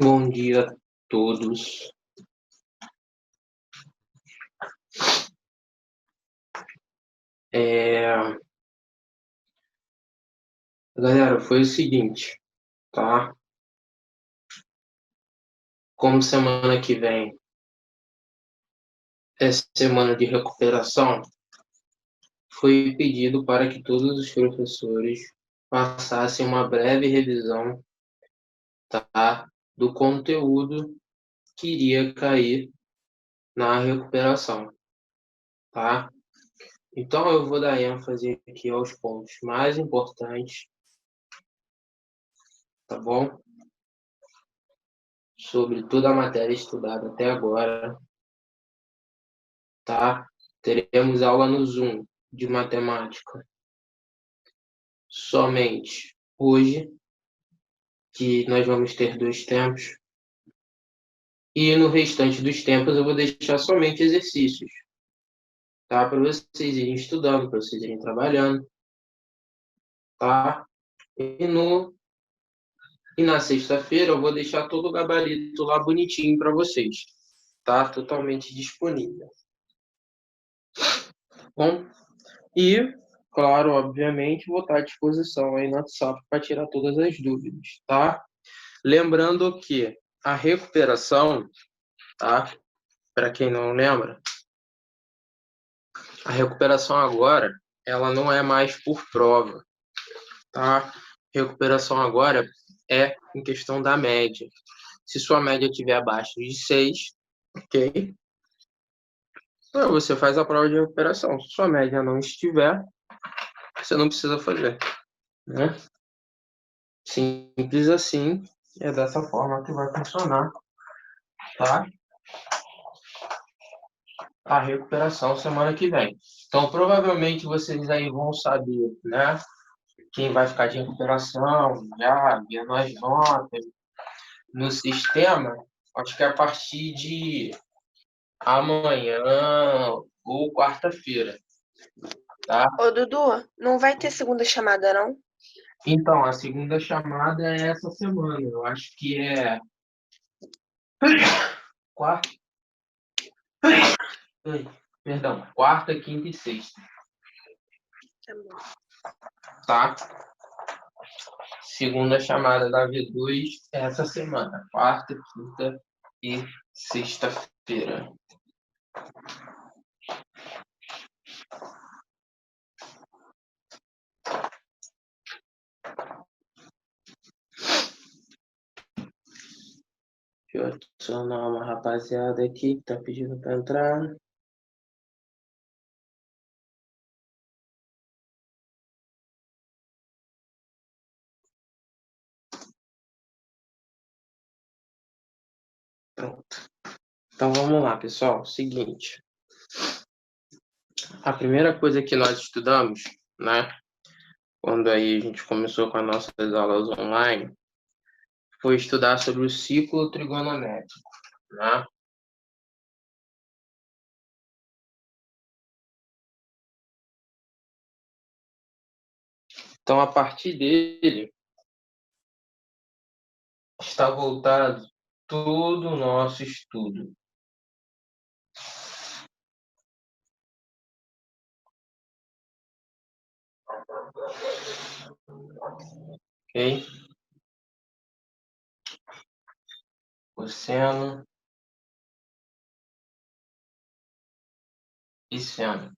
Bom dia a todos. Galera, foi o seguinte, tá? Como semana que vem é semana de recuperação, foi pedido para que todos os professores passassem uma breve revisão, tá? Do conteúdo que iria cair na recuperação, tá? Então eu vou dar ênfase aqui aos pontos mais importantes, tá bom? Sobre toda a matéria estudada até agora, tá? Teremos aula no Zoom de matemática somente hoje, que nós vamos ter 2 tempos, e no restante dos tempos eu vou deixar somente exercícios, tá? Para vocês irem estudando, para vocês irem trabalhando, tá? E, no, e na sexta-feira eu vou deixar todo o gabarito lá bonitinho para vocês, tá? Totalmente disponível. Bom, e, claro, obviamente, vou estar à disposição aí no WhatsApp para tirar todas as dúvidas, tá? Lembrando que a recuperação, tá? Para quem não lembra, a recuperação agora, ela não é mais por prova, tá? Recuperação agora é em questão da média. Se sua média estiver abaixo de 6, ok? Então você faz a prova de recuperação. Se sua média não estiver, você não precisa fazer, né? Simples assim, é dessa forma que vai funcionar, tá? A recuperação semana que vem. Então, provavelmente vocês aí vão saber, né? Quem vai ficar de recuperação, já vendo as notas no sistema, acho que a partir de amanhã ou quarta-feira, tá? Ô, Dudu, não vai ter segunda chamada, não? Então, a segunda chamada é essa semana. Eu acho que é quarta, perdão, quarta, quinta e sexta, Tá bom. tá? Segunda chamada da V2 é essa semana, quarta, quinta e sexta-feira. Deixa eu adicionar uma rapaziada aqui que tá pedindo para entrar. Pronto. Então vamos lá, pessoal. Seguinte. A primeira coisa que nós estudamos, né, quando aí a gente começou com as nossas aulas online, foi estudar sobre o ciclo trigonométrico, né? Então, a partir dele, está voltado todo o nosso estudo. Ok? Cosseno e seno.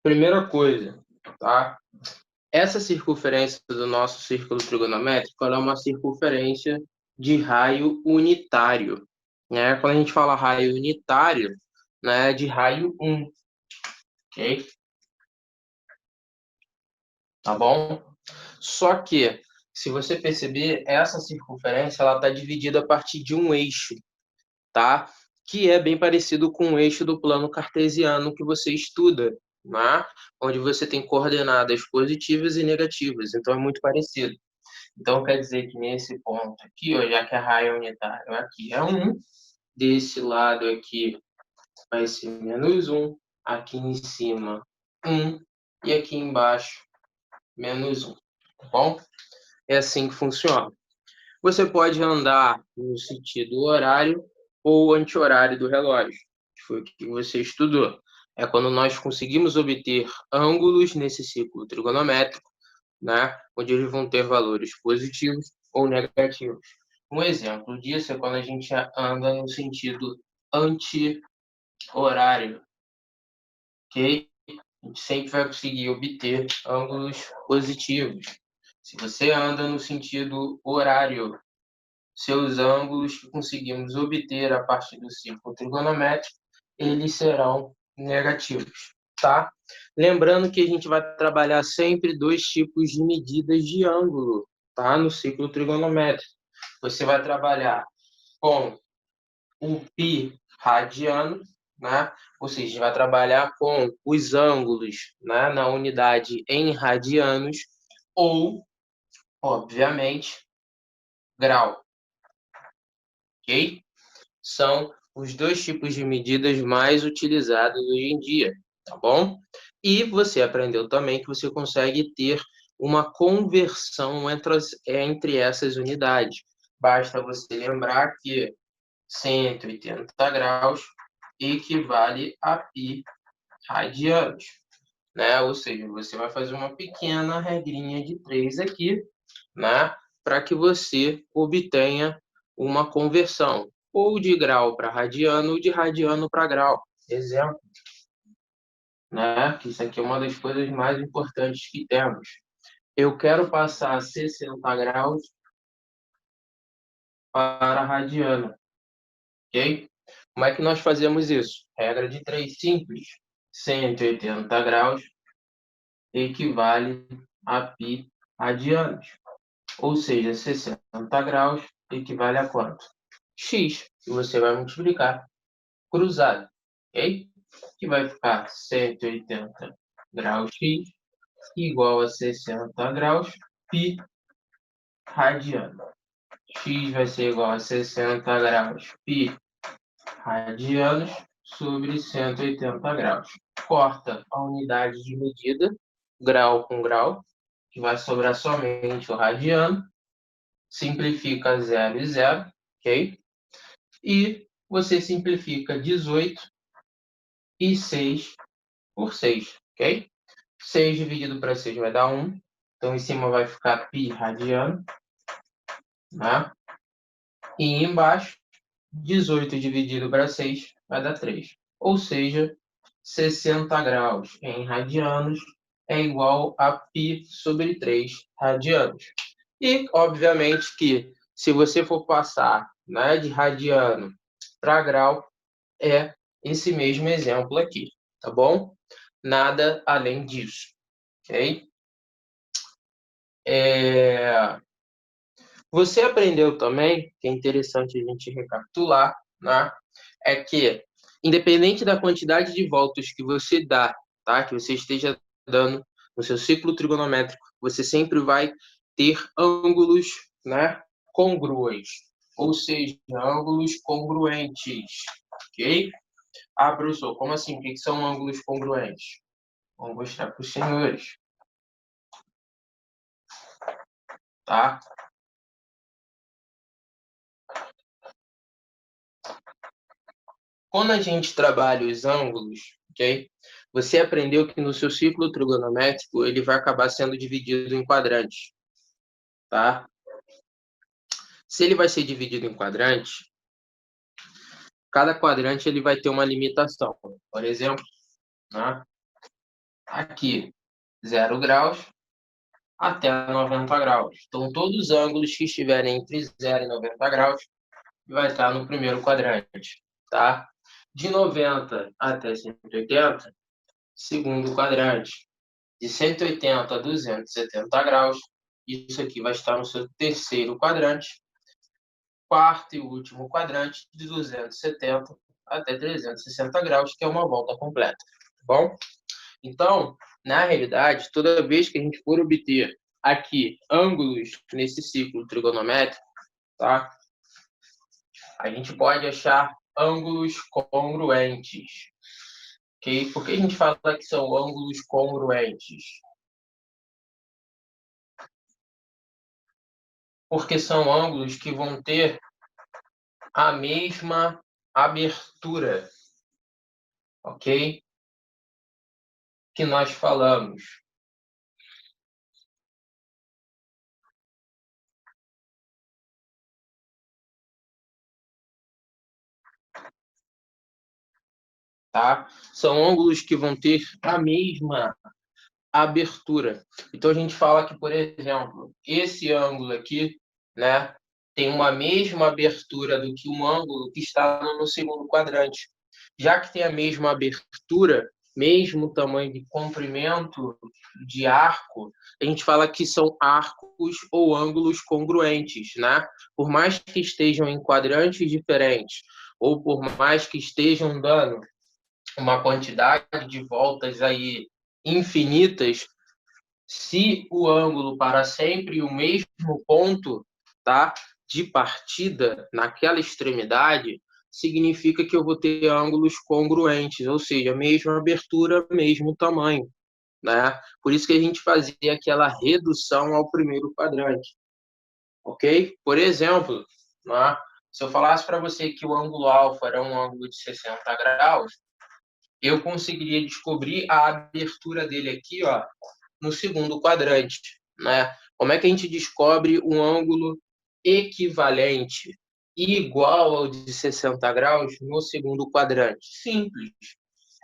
Primeira coisa, tá? Essa circunferência do nosso círculo trigonométrico ela é uma circunferência de raio unitário, né? Quando a gente fala raio unitário, né, de raio 1, ok? Tá bom? Só que, se você perceber, essa circunferência ela está dividida a partir de um eixo, tá? Que é bem parecido com o eixo do plano cartesiano que você estuda, né? Onde você tem coordenadas positivas e negativas, então é muito parecido. Então quer dizer que nesse ponto aqui, ó, já que a raio unitário aqui é 1, desse lado aqui vai ser -1, aqui em cima 1 e aqui embaixo -1, tá bom? É assim que funciona. Você pode andar no sentido horário ou anti-horário do relógio, que foi o que você estudou. É quando nós conseguimos obter ângulos nesse ciclo trigonométrico, né, onde eles vão ter valores positivos ou negativos. Um exemplo disso é quando a gente anda no sentido anti-horário, ok? A gente sempre vai conseguir obter ângulos positivos. Se você anda no sentido horário, seus ângulos que conseguimos obter a partir do círculo trigonométrico, eles serão negativos, tá? Lembrando que a gente vai trabalhar sempre dois tipos de medidas de ângulo, tá? No ciclo trigonométrico. Você vai trabalhar com o π radiano, né? Ou seja, vai trabalhar com os ângulos, né, na unidade em radianos ou, obviamente, grau, ok? São os dois tipos de medidas mais utilizados hoje em dia, tá bom? E você aprendeu também que você consegue ter uma conversão entre essas unidades. Basta você lembrar que 180 graus equivale a π radianos, né? Ou seja, você vai fazer uma pequena regrinha de 3 aqui, né? Para que você obtenha uma conversão, ou de grau para radiano, ou de radiano para grau. Exemplo, né? Que isso aqui é uma das coisas mais importantes que temos. Eu quero passar 60 graus para radiano, ok? Como é que nós fazemos isso? Regra de 3 simples. 180 graus equivale a π radianos. Ou seja, 60 graus equivale a quanto? X, que você vai multiplicar cruzado, ok? Que vai ficar 180 graus X igual a 60 graus π radiano. X vai ser igual a 60 graus π radianos sobre 180 graus. Corta a unidade de medida, grau com grau, que vai sobrar somente o radiano. Simplifica 0 e 0, ok? E você simplifica 18 e 6 por 6, ok? 6 dividido para 6 vai dar 1. Então, em cima vai ficar π radiano, né? E embaixo, 18 dividido para 6 vai dar 3. Ou seja, 60 graus em radianos é igual a π sobre 3 radianos. E, obviamente, que se você for passar, né, de radiano para grau, é esse mesmo exemplo aqui, tá bom? Nada além disso, ok? Você aprendeu também, que é interessante a gente recapitular, né? É que, independente da quantidade de voltas que você dá, tá? Que você esteja dando no seu ciclo trigonométrico, você sempre vai ter ângulos, né, congruos, ou seja, ângulos congruentes, ok? Ah, professor, como assim? O que são ângulos congruentes? Vou mostrar para os senhores, tá? Quando a gente trabalha os ângulos, ok? Você aprendeu que no seu ciclo trigonométrico ele vai acabar sendo dividido em quadrantes, tá? Se ele vai ser dividido em quadrantes, cada quadrante ele vai ter uma limitação. Por exemplo, né? Aqui, 0 graus até 90 graus. Então, todos os ângulos que estiverem entre 0 e 90 graus vai estar no primeiro quadrante, tá? De 90 até 180, segundo quadrante. De 180 a 270 graus, isso aqui vai estar no seu terceiro quadrante. Quarto e último quadrante, de 270 até 360 graus, que é uma volta completa, tá bom? Então, na realidade, toda vez que a gente for obter aqui ângulos nesse ciclo trigonométrico, tá? A gente pode achar ângulos congruentes, ok? Por que a gente fala que são ângulos congruentes? porque são ângulos que vão ter a mesma abertura, ok? Que nós falamos. Tá? São ângulos que vão ter a mesma abertura. Então a gente fala que, por exemplo, esse ângulo aqui, né, tem uma mesma abertura do que um ângulo que está no segundo quadrante. Já que tem a mesma abertura, mesmo tamanho de comprimento de arco, a gente fala que são arcos ou ângulos congruentes, né? Por mais que estejam em quadrantes diferentes ou por mais que estejam dando uma quantidade de voltas aí infinitas, se o ângulo para sempre o mesmo ponto, tá, de partida naquela extremidade, significa que eu vou ter ângulos congruentes, ou seja, mesma abertura, mesmo tamanho, né? Por isso que a gente fazia aquela redução ao primeiro quadrante, ok? Por exemplo, né, se eu falasse para você que o ângulo alfa era um ângulo de 60 graus, eu conseguiria descobrir a abertura dele aqui, ó, no segundo quadrante, né? Como é que a gente descobre um ângulo equivalente e igual ao de 60 graus no segundo quadrante? Simples.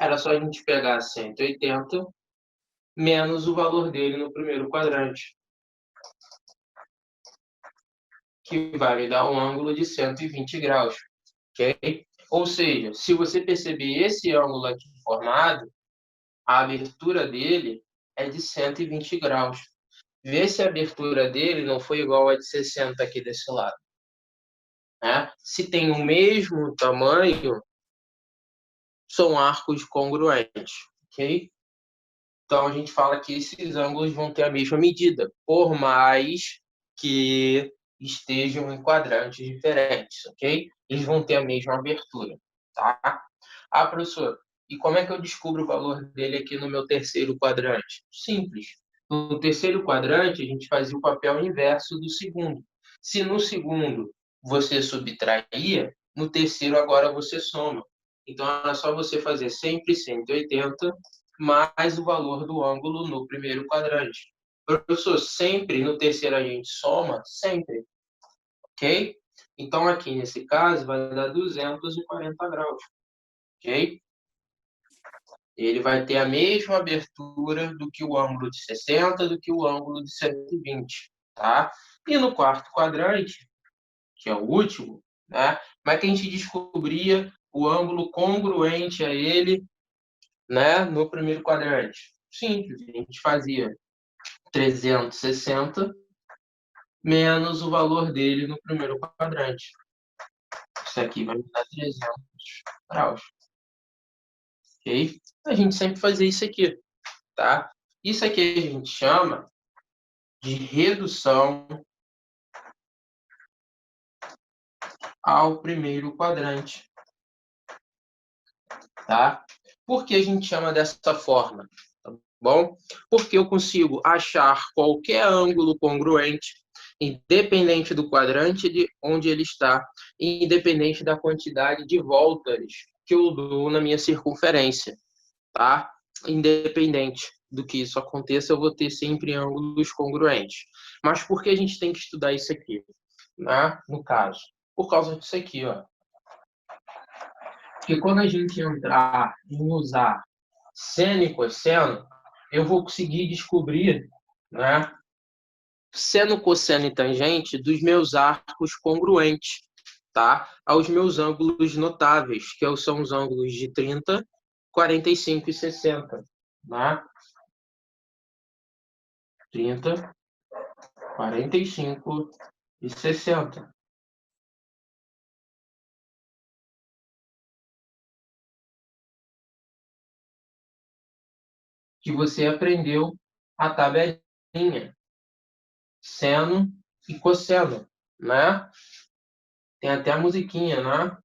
Era só a gente pegar 180 menos o valor dele no primeiro quadrante, que vai me dar um ângulo de 120 graus, ok? Ou seja, se você perceber esse ângulo aqui formado, a abertura dele é de 120 graus. Vê se a abertura dele não foi igual a de 60 aqui desse lado, né? Se tem o mesmo tamanho, são arcos congruentes, ok? Então a gente fala que esses ângulos vão ter a mesma medida, por mais que estejam em quadrantes diferentes, ok? Eles vão ter a mesma abertura, tá? Ah, professor, e como é que eu descubro o valor dele aqui no meu terceiro quadrante? Simples. No terceiro quadrante, a gente fazia o papel inverso do segundo. Se no segundo você subtraía, no terceiro agora você soma. Então, é só você fazer sempre 180 mais o valor do ângulo no primeiro quadrante. Professor, sempre no terceiro a gente soma? Sempre, ok? Então, aqui nesse caso, vai dar 240 graus, ok? Ele vai ter a mesma abertura do que o ângulo de 60, do que o ângulo de 120, tá? E no quarto quadrante, que é o último, né? Como é que a gente descobria o ângulo congruente a ele, né, no primeiro quadrante? Simples, a gente fazia 360 menos o valor dele no primeiro quadrante. Isso aqui vai me dar 300 graus, ok? A gente sempre fazia isso aqui, tá? Isso aqui a gente chama de redução ao primeiro quadrante, tá? Por que a gente chama dessa forma? Tá bom? Porque eu consigo achar qualquer ângulo congruente, independente do quadrante de onde ele está, e independente da quantidade de voltas que eu dou na minha circunferência, tá? Independente do que isso aconteça, eu vou ter sempre ângulos congruentes. Mas por que a gente tem que estudar isso aqui, né? No caso, por causa disso aqui, ó. Porque quando a gente entrar em usar seno e cosseno, eu vou conseguir descobrir, né, seno, cosseno e tangente dos meus arcos congruentes, tá? Aos meus ângulos notáveis, que são os ângulos de 30, 45 e 60, né? 30, 45 e 60. Que você aprendeu a tabelinha, seno e cosseno, né? Tem até a musiquinha, né?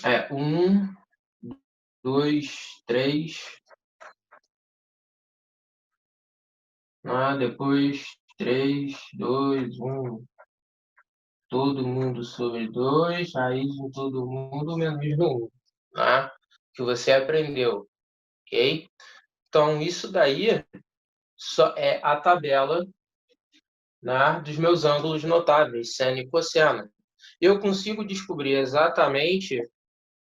É 1, 2, 3, Depois 3, 2, 1. Todo mundo sobre 2, raiz de todo mundo menos 1. Tá? Que você aprendeu, ok? Então, isso daí só é a tabela, né, dos meus ângulos notáveis, seno e cosseno. Eu consigo descobrir exatamente,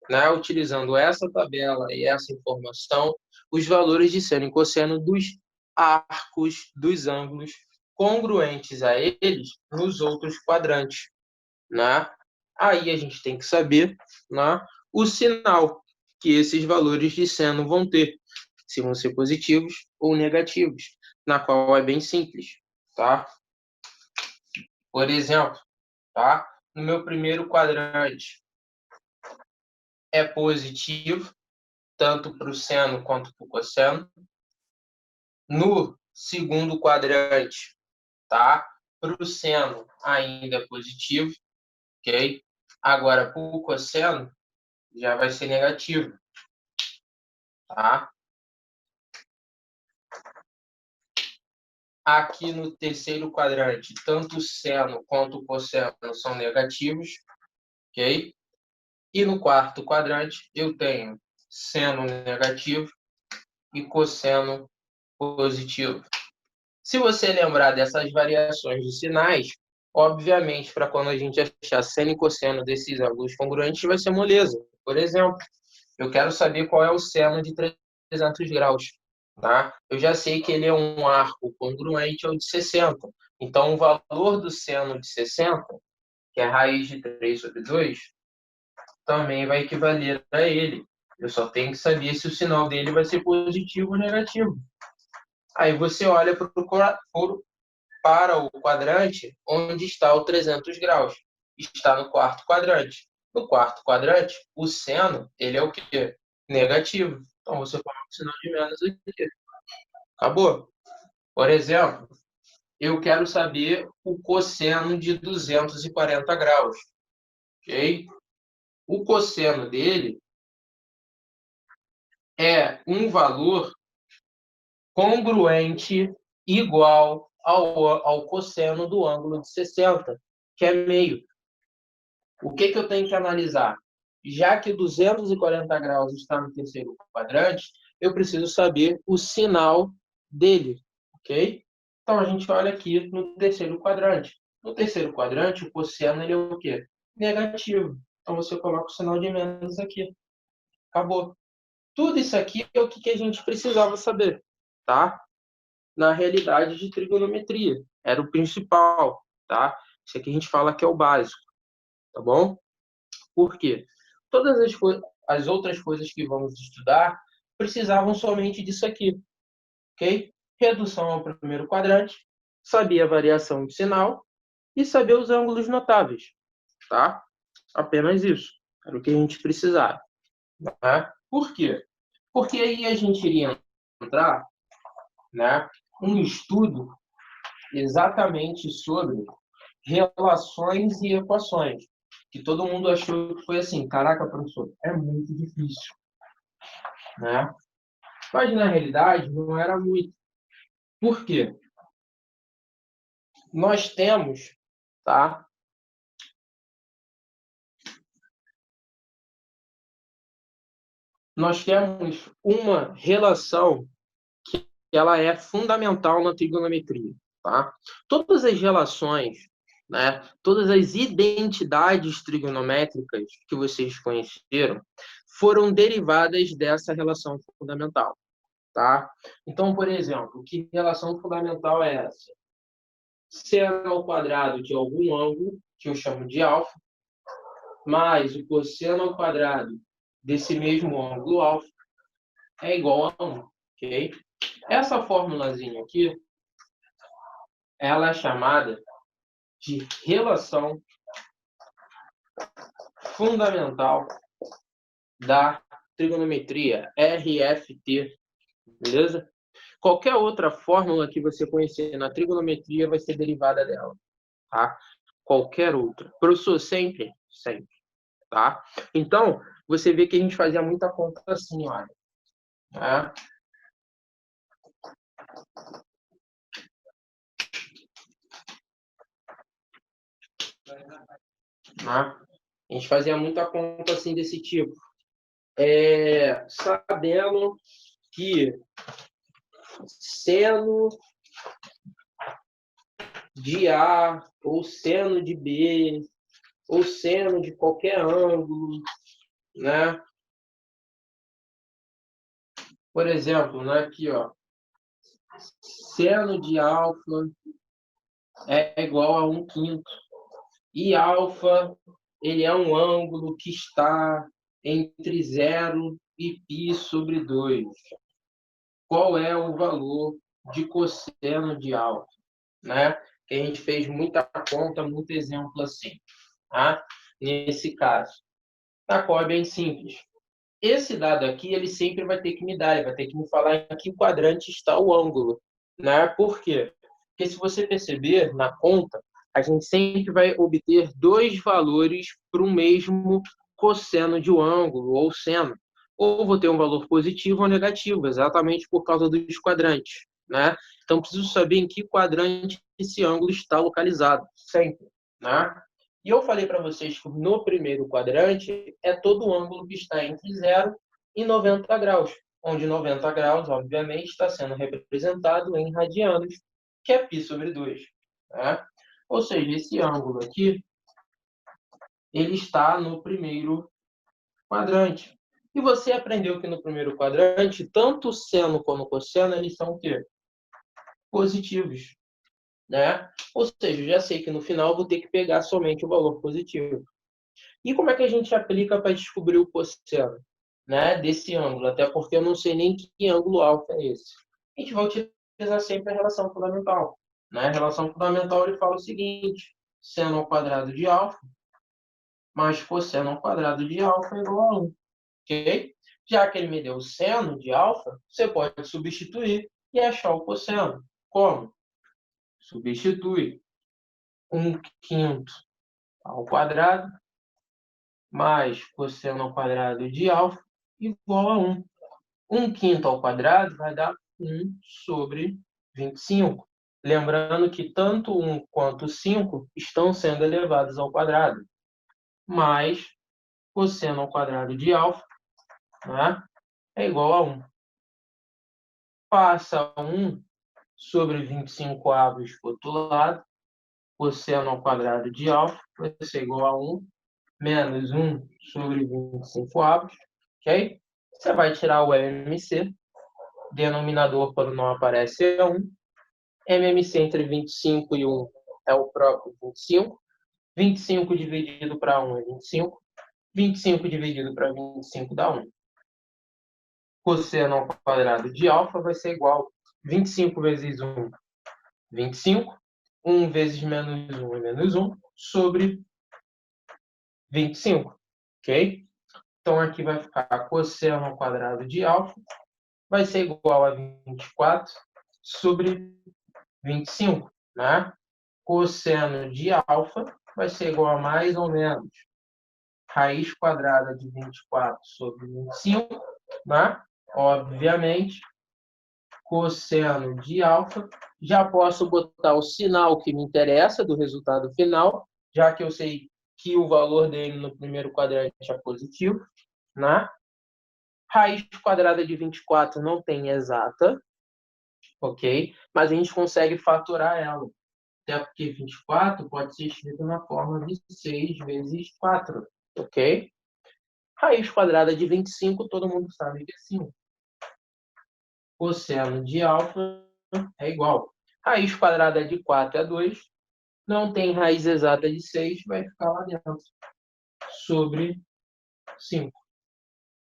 né, utilizando essa tabela e essa informação, os valores de seno e cosseno dos arcos, dos ângulos congruentes a eles nos outros quadrantes, né? Aí a gente tem que saber, né, o sinal que esses valores de seno vão ter, se vão ser positivos ou negativos, na qual é bem simples, tá? Por exemplo, tá? No meu primeiro quadrante é positivo, tanto para o seno quanto para o cosseno. No segundo quadrante, tá? Para o seno ainda é positivo, ok? Agora, para o cosseno, já vai ser negativo, tá? Aqui no terceiro quadrante, tanto o seno quanto o cosseno são negativos, ok? E no quarto quadrante, eu tenho seno negativo e cosseno positivo. Se você lembrar dessas variações de sinais, obviamente, para quando a gente achar seno e cosseno desses ângulos congruentes, vai ser moleza. Por exemplo, eu quero saber qual é o seno de 300 graus. Tá? Eu já sei que ele é um arco congruente ao de 60. Então, o valor do seno de 60, que é raiz de 3 sobre 2, também vai equivaler a ele. Eu só tenho que saber se o sinal dele vai ser positivo ou negativo. Aí você olha para o quadrante onde está o 300 graus. Está no quarto quadrante. No quarto quadrante, o seno, ele é o quê? Negativo. Então, você coloca o sinal de menos aqui. Acabou. Por exemplo, eu quero saber o cosseno de 240 graus. Ok? O cosseno dele é um valor congruente igual ao cosseno do ângulo de 60, que é meio. O que eu tenho que analisar? Já que 240 graus está no terceiro quadrante, eu preciso saber o sinal dele, ok? Então, a gente olha aqui no terceiro quadrante. No terceiro quadrante, o cosseno ele é o quê? Negativo. Então, você coloca o sinal de menos aqui. Acabou. Tudo isso aqui é o que a gente precisava saber, tá? Na realidade de trigonometria. Era o principal, tá? Isso aqui a gente fala que é o básico, tá bom? Por quê? Todas as outras coisas que vamos estudar precisavam somente disso aqui, ok? Redução ao primeiro quadrante, saber a variação de sinal e saber os ângulos notáveis, tá? Apenas isso. Era o que a gente precisava. Tá? Por quê? Porque aí a gente iria entrar, né, um estudo exatamente sobre relações e equações, que todo mundo achou que foi assim, caraca, professor, é muito difícil, né? Mas na realidade não era muito. Por quê? Nós temos, tá? Nós temos uma relação que ela é fundamental na trigonometria, tá? Todas as relações, né? Todas as identidades trigonométricas que vocês conheceram foram derivadas dessa relação fundamental, tá? Então, por exemplo, que relação fundamental é essa? Seno ao quadrado de algum ângulo, que eu chamo de alfa, mais o cosseno ao quadrado desse mesmo ângulo alfa é igual a 1, ok? Essa formulazinha aqui, ela é chamada de relação fundamental da trigonometria, RFT, beleza? Qualquer outra fórmula que você conhecer na trigonometria vai ser derivada dela, tá? Qualquer outra. Professor, sempre? Sempre, tá? Então, você vê que a gente fazia muita conta assim, olha. Tá? né? A gente fazia muita conta assim desse tipo. Sabendo que seno de A ou seno de B ou seno de qualquer ângulo, né? Por exemplo, né, aqui, ó, seno de alfa é igual a 1/5. E alfa, ele é um ângulo que está entre 0 e π sobre 2. Qual é o valor de cosseno de alfa? Né? Que a gente fez muita conta, muito exemplo assim. Tá? Nesse caso, na qual é bem simples. Esse dado aqui, ele sempre vai ter que me dar, ele vai ter que me falar em que quadrante está o ângulo. Né? Por quê? Porque se você perceber na conta, a gente sempre vai obter dois valores para o mesmo cosseno de um ângulo ou seno. Ou vou ter um valor positivo ou negativo, exatamente por causa dos quadrantes. Né? Então, preciso saber em que quadrante esse ângulo está localizado, sempre. Né? E eu falei para vocês que no primeiro quadrante é todo o ângulo que está entre 0 e 90 graus, onde 90 graus, obviamente, está sendo representado em radianos, que é π sobre 2. Né? Ou seja, esse ângulo aqui, ele está no primeiro quadrante. E você aprendeu que no primeiro quadrante, tanto o seno como o cosseno, eles são o quê? Positivos. Né? Ou seja, eu já sei que no final eu vou ter que pegar somente o valor positivo. E como é que a gente aplica para descobrir o cosseno, né, desse ângulo? Até porque eu não sei nem que ângulo alfa é esse. A gente vai utilizar sempre a relação fundamental. Né? A relação fundamental ele fala o seguinte: seno ao quadrado de alfa mais cosseno ao quadrado de alfa é igual a 1. Ok? Já que ele me deu o seno de alfa, você pode substituir e achar o cosseno. Como? Substitui 1/5 ao quadrado mais cosseno ao quadrado de alfa igual a 1. 1/5 ao quadrado vai dar 1 sobre 25. Lembrando que tanto 1 quanto 5 estão sendo elevados ao quadrado. Mais cosseno ao quadrado de alfa, né, é igual a 1. Passa 1 sobre 25 avos para o outro lado. Cosseno ao quadrado de alfa vai ser igual a 1 menos 1 sobre 25 avos. Ok? Você vai tirar o MMC. Denominador, quando não aparece, é 1. MMC entre 25 e 1 é o próprio 25. 25 dividido para 1 é 25. 25 dividido para 25 dá 1. Cosseno ao quadrado de alfa vai ser igual a 25 vezes 1, 25. 1 vezes menos 1 é menos 1 sobre 25. Ok? Então, aqui vai ficar cosseno ao quadrado de alfa vai ser igual a 24 sobre 25. Né? Cosseno de alfa vai ser igual a mais ou menos raiz quadrada de 24 sobre 25, né? Obviamente, cosseno de alfa. Já posso botar o sinal que me interessa do resultado final, já que eu sei que o valor dele no primeiro quadrante é positivo, né? Raiz quadrada de 24 não tem exata, ok? Mas a gente consegue fatorar ela. Até porque 24 pode ser escrito na forma de 6 vezes 4, ok? Raiz quadrada de 25, todo mundo sabe que é 5. Cosseno de alfa é igual. Raiz quadrada de 4 é 2. Não tem raiz exata de 6, vai ficar lá dentro. Sobre 5.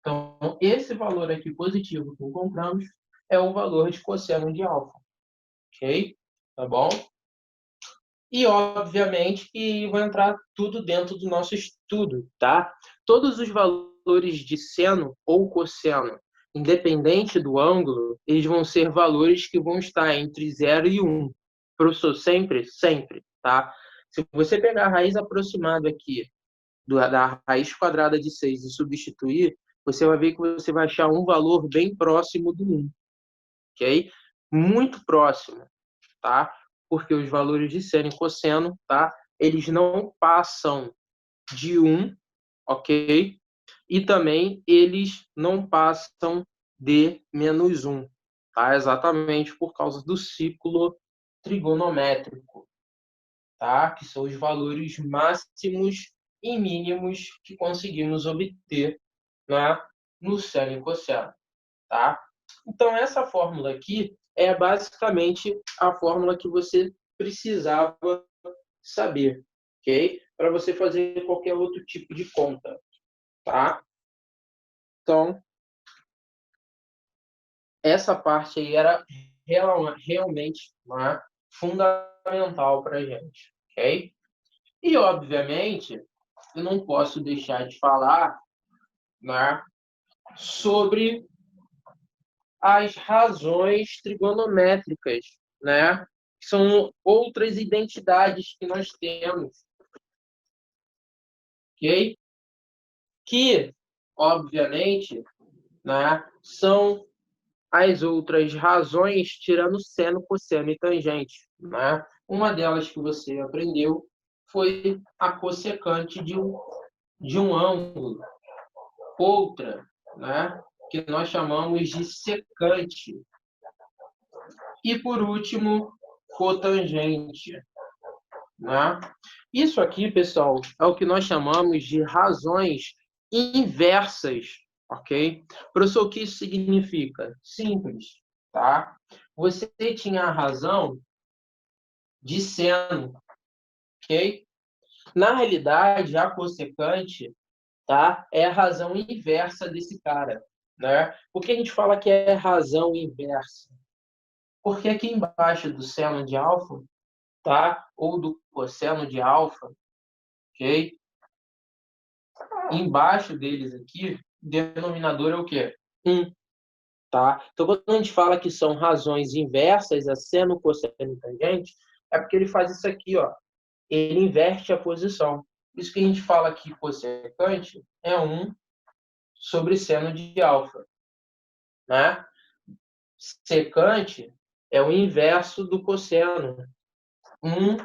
Então, esse valor aqui positivo que encontramos é o valor de cosseno de alfa. Ok? Tá bom? E, obviamente, que vai entrar tudo dentro do nosso estudo, tá? Todos os valores de seno ou cosseno, independente do ângulo, eles vão ser valores que vão estar entre 0 e 1. Professor, sempre? Sempre, tá? Se você pegar a raiz aproximada aqui da raiz quadrada de 6 e substituir, você vai ver que você vai achar um valor bem próximo do 1, ok? Muito próximo, tá? Porque os valores de seno e cosseno, tá? Eles não passam de 1, ok? E também eles não passam de menos 1, tá? Exatamente por causa do ciclo trigonométrico, tá? Que são os valores máximos e mínimos que conseguimos obter, né, no seno e cosseno, tá? Então, essa fórmula aqui é basicamente a fórmula que você precisava saber, ok? Para você fazer qualquer outro tipo de conta, tá? Então, essa parte aí era realmente, né, fundamental para a gente, ok? E, obviamente, eu não posso deixar de falar, né, sobre as razões trigonométricas, né? São outras identidades que nós temos, ok? Que, obviamente, né, são as outras razões tirando seno, cosseno e tangente, né? Uma delas que você aprendeu foi a cossecante de um ângulo. Outra, né, que nós chamamos de secante. E, por último, cotangente, né? Isso aqui, pessoal, é o que nós chamamos de razões inversas, ok? Professor, o que isso significa? Simples, tá? Você tinha a razão de seno, ok? Na realidade, a cossecante, tá, é a razão inversa desse cara, né? Por que a gente fala que é razão inversa? Porque aqui embaixo do seno de alfa, tá? Ou do cosseno de alfa, ok? Embaixo deles aqui, o denominador é o quê? 1, tá? Então, quando a gente fala que são razões inversas a seno, cosseno e tangente, é porque ele faz isso aqui, ó. Ele inverte a posição. Por isso que a gente fala que cossecante é 1 sobre seno de alfa, né? Secante é o inverso do cosseno. 1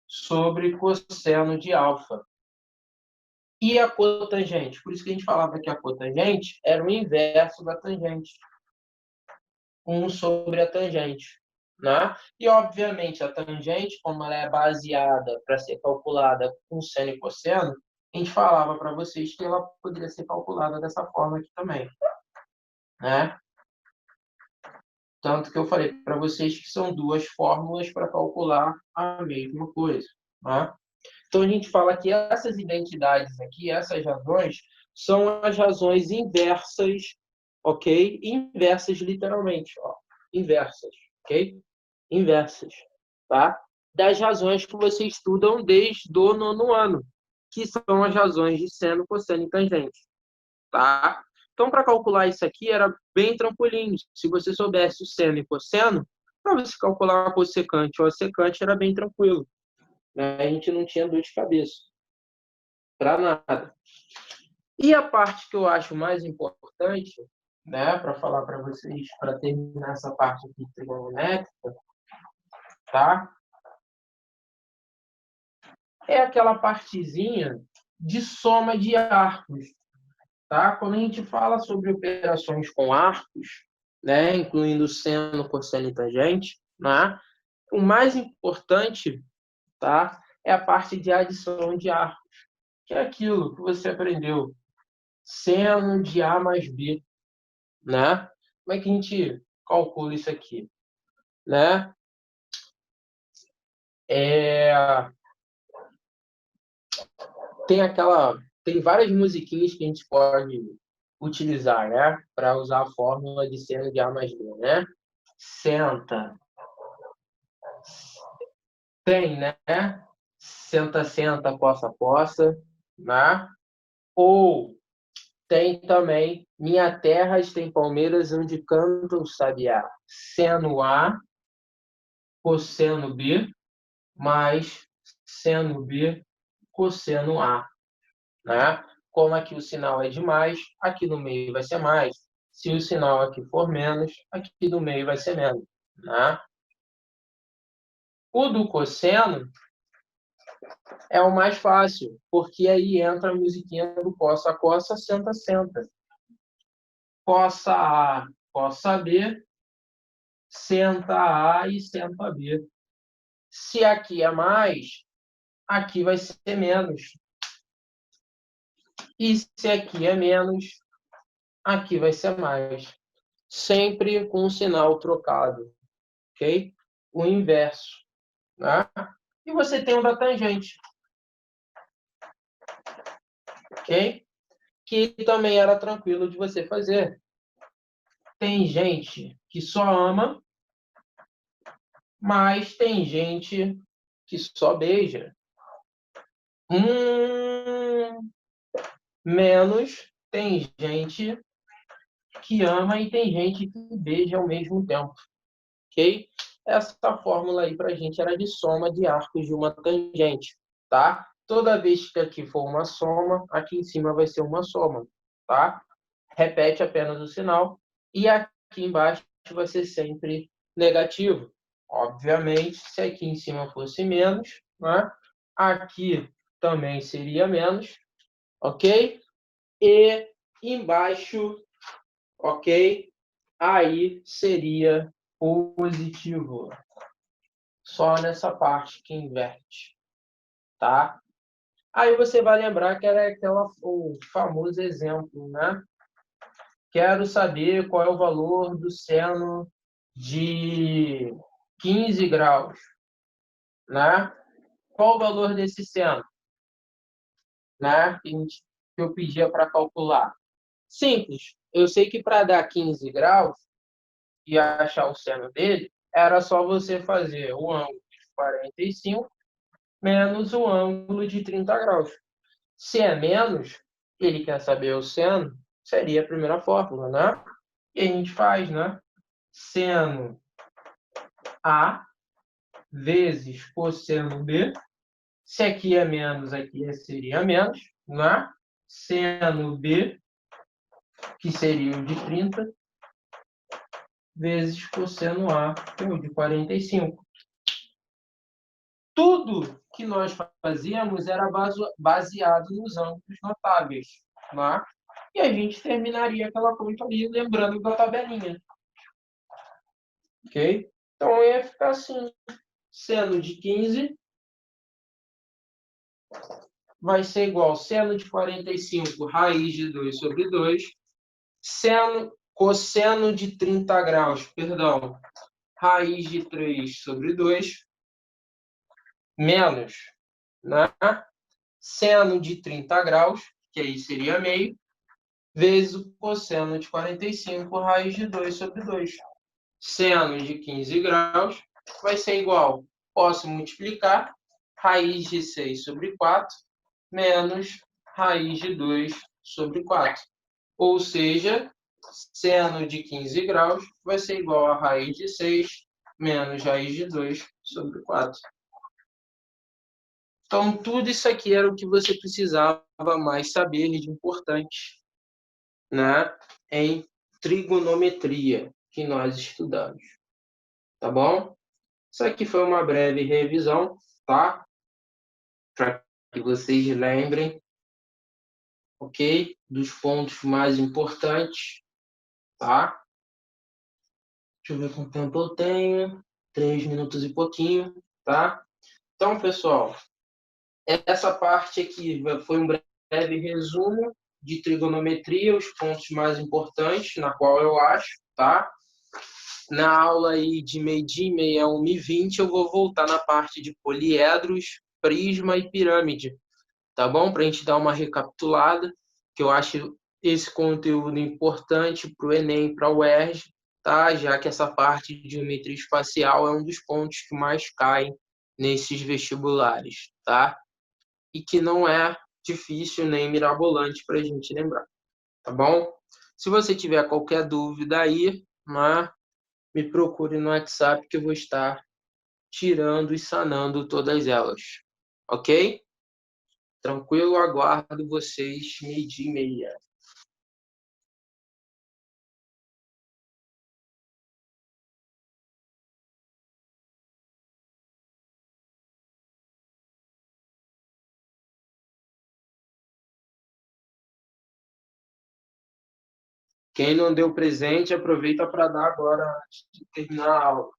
sobre cosseno de alfa. E a cotangente? Por isso que a gente falava que a cotangente era o inverso da tangente. 1 sobre a tangente, né? E, obviamente, a tangente, como ela é baseada para ser calculada com seno e cosseno, a gente falava para vocês que ela poderia ser calculada dessa forma aqui também, né? Tanto que eu falei para vocês que são duas fórmulas para calcular a mesma coisa, né? Então, a gente fala que essas identidades aqui, essas razões, são as razões inversas, ok? Inversas literalmente, ó. Inversas, ok? Inversas, tá? Das razões que vocês estudam desde o 9º ano, que são as razões de seno, cosseno e tangente, tá? Então, para calcular isso aqui, era bem tranquilinho. Se você soubesse o seno e cosseno, para você calcular a cossecante ou a secante, era bem tranquilo, né? A gente não tinha dor de cabeça para nada. E a parte que eu acho mais importante, né, para falar para vocês, para terminar essa parte aqui trigonométrica, tá? É aquela partezinha de soma de arcos, tá? Quando a gente fala sobre operações com arcos, né, incluindo seno, cosseno e tangente, né, o mais importante, tá, é a parte de adição de arcos, que é aquilo que você aprendeu, seno de A mais B, né? Como é que a gente calcula isso aqui, né? É, tem várias musiquinhas que a gente pode utilizar, né? Para usar a fórmula de seno de A mais B, né? Senta, tem, né? Senta, senta, coça, coça, né? Ou tem também Minha Terra tem palmeiras onde canta o sabiá. Seno A, cosseno B, mais seno B, cosseno A, né? Como aqui o sinal é de mais, aqui no meio vai ser mais. Se o sinal aqui for menos, aqui no meio vai ser menos, né? O do cosseno É o mais fácil, porque aí entra a musiquinha do coça, coça, senta, senta. Coça A, coça B, senta A e senta B. Se aqui é mais, aqui vai ser menos. E se aqui é menos, aqui vai ser mais. Sempre com o sinal trocado, ok? O inverso, né? E você tem o da tangente, ok? Que também era tranquilo de você fazer. Tem gente que só ama, mas tem gente que só beija. Menos tem gente que ama e tem gente que beija ao mesmo tempo, ok? Essa fórmula aí para a gente era de soma de arcos de uma tangente, tá? Toda vez que aqui for uma soma, aqui em cima vai ser uma soma, tá? Repete apenas o sinal e aqui embaixo vai ser sempre negativo. Obviamente, se aqui em cima fosse menos, né? Aqui também seria menos, ok? E embaixo, ok? Aí seria positivo. Só nessa parte que inverte, tá? Aí você vai lembrar que era o famoso exemplo, né? Quero saber qual é o valor do seno de 15 graus, né? Qual o valor desse seno, né? Que eu pedia para calcular. Simples. Eu sei que para dar 15 graus e achar o seno dele, era só você fazer o ângulo de 45 menos o ângulo de 30 graus. Se é menos, ele quer saber o seno, seria a primeira fórmula, né? E a gente faz, né? Seno A vezes cosseno B. Se aqui é menos, aqui seria menos, né? Seno B, que seria o de 30, vezes cosseno A, que é o de 45. Tudo que nós fazíamos era baseado nos ângulos notáveis, né? E a gente terminaria aquela conta ali lembrando da tabelinha, ok? Então ia ficar assim, seno de 15 vai ser igual a seno de 45 raiz de 2 sobre 2, cosseno de 30 graus, perdão, raiz de 3 sobre 2, menos, né? Seno de 30 graus, que aí seria meio, vezes o cosseno de 45, raiz de 2 sobre 2. Seno de 15 graus vai ser igual, posso multiplicar, raiz de 6 sobre 4, menos raiz de 2 sobre 4. Ou seja, seno de 15 graus vai ser igual a raiz de 6 menos raiz de 2 sobre 4. Então, tudo isso aqui era o que você precisava mais saber de importante, né, em trigonometria que nós estudamos, tá bom? Isso aqui foi uma breve revisão, tá? Para que vocês lembrem, ok? Dos pontos mais importantes, tá? Deixa eu ver quanto tempo eu tenho. 3 minutos e pouquinho, tá? Então, pessoal, essa parte aqui foi um breve resumo de trigonometria, os pontos mais importantes, na qual eu acho, tá? Na aula aí de meio-dia e meia a 1h20, eu vou voltar na parte de poliedros, prisma e pirâmide, tá bom? Para a gente dar uma recapitulada, que eu acho esse conteúdo importante para o Enem e para o UERJ, tá? Já que essa parte de geometria espacial é um dos pontos que mais caem nesses vestibulares, tá? E que não é difícil nem mirabolante para a gente lembrar, tá bom? Se você tiver qualquer dúvida aí, né, me procure no WhatsApp que eu vou estar tirando e sanando todas elas, ok? Tranquilo, aguardo vocês meio-dia e meia. Quem não deu presente, aproveita para dar agora antes de terminar a aula.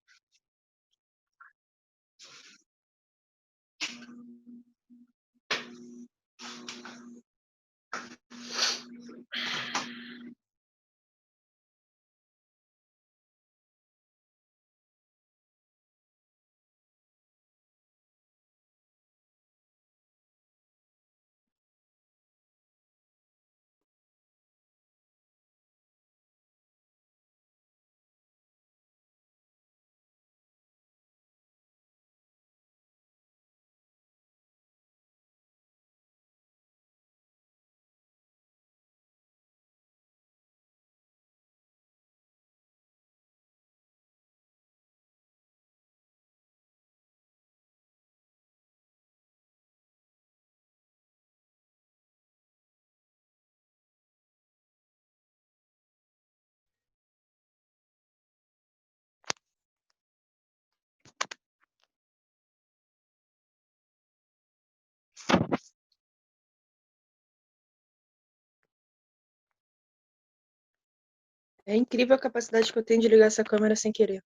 É incrível a capacidade que eu tenho de ligar essa câmera sem querer.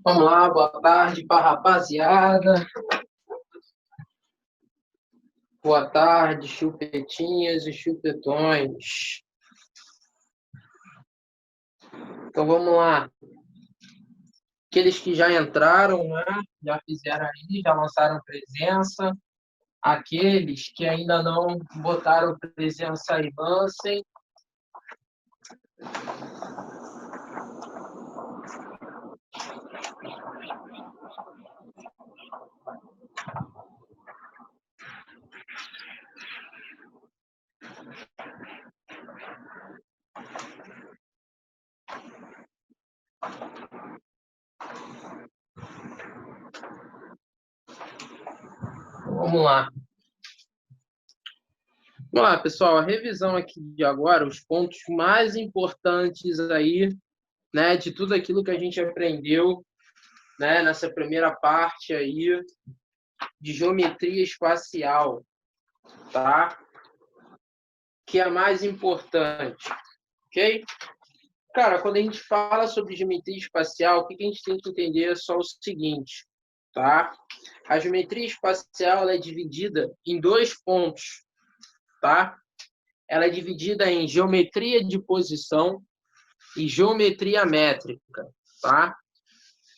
Vamos lá, boa tarde para a rapaziada. Boa tarde, chupetinhas e chupetões. Então vamos lá. Aqueles que já entraram, né? Já fizeram aí, já lançaram presença. Aqueles que ainda não botaram presença aí, lancem. Vamos lá. Vamos lá, pessoal. A revisão aqui de agora, os pontos mais importantes aí, né, de tudo aquilo que a gente aprendeu, né, nessa primeira parte aí de geometria espacial, tá? Que é a mais importante, ok? Cara, quando a gente fala sobre geometria espacial, o que a gente tem que entender é só o seguinte, tá? A geometria espacial ela é dividida em dois pontos, tá? Ela é dividida em geometria de posição e geometria métrica, tá?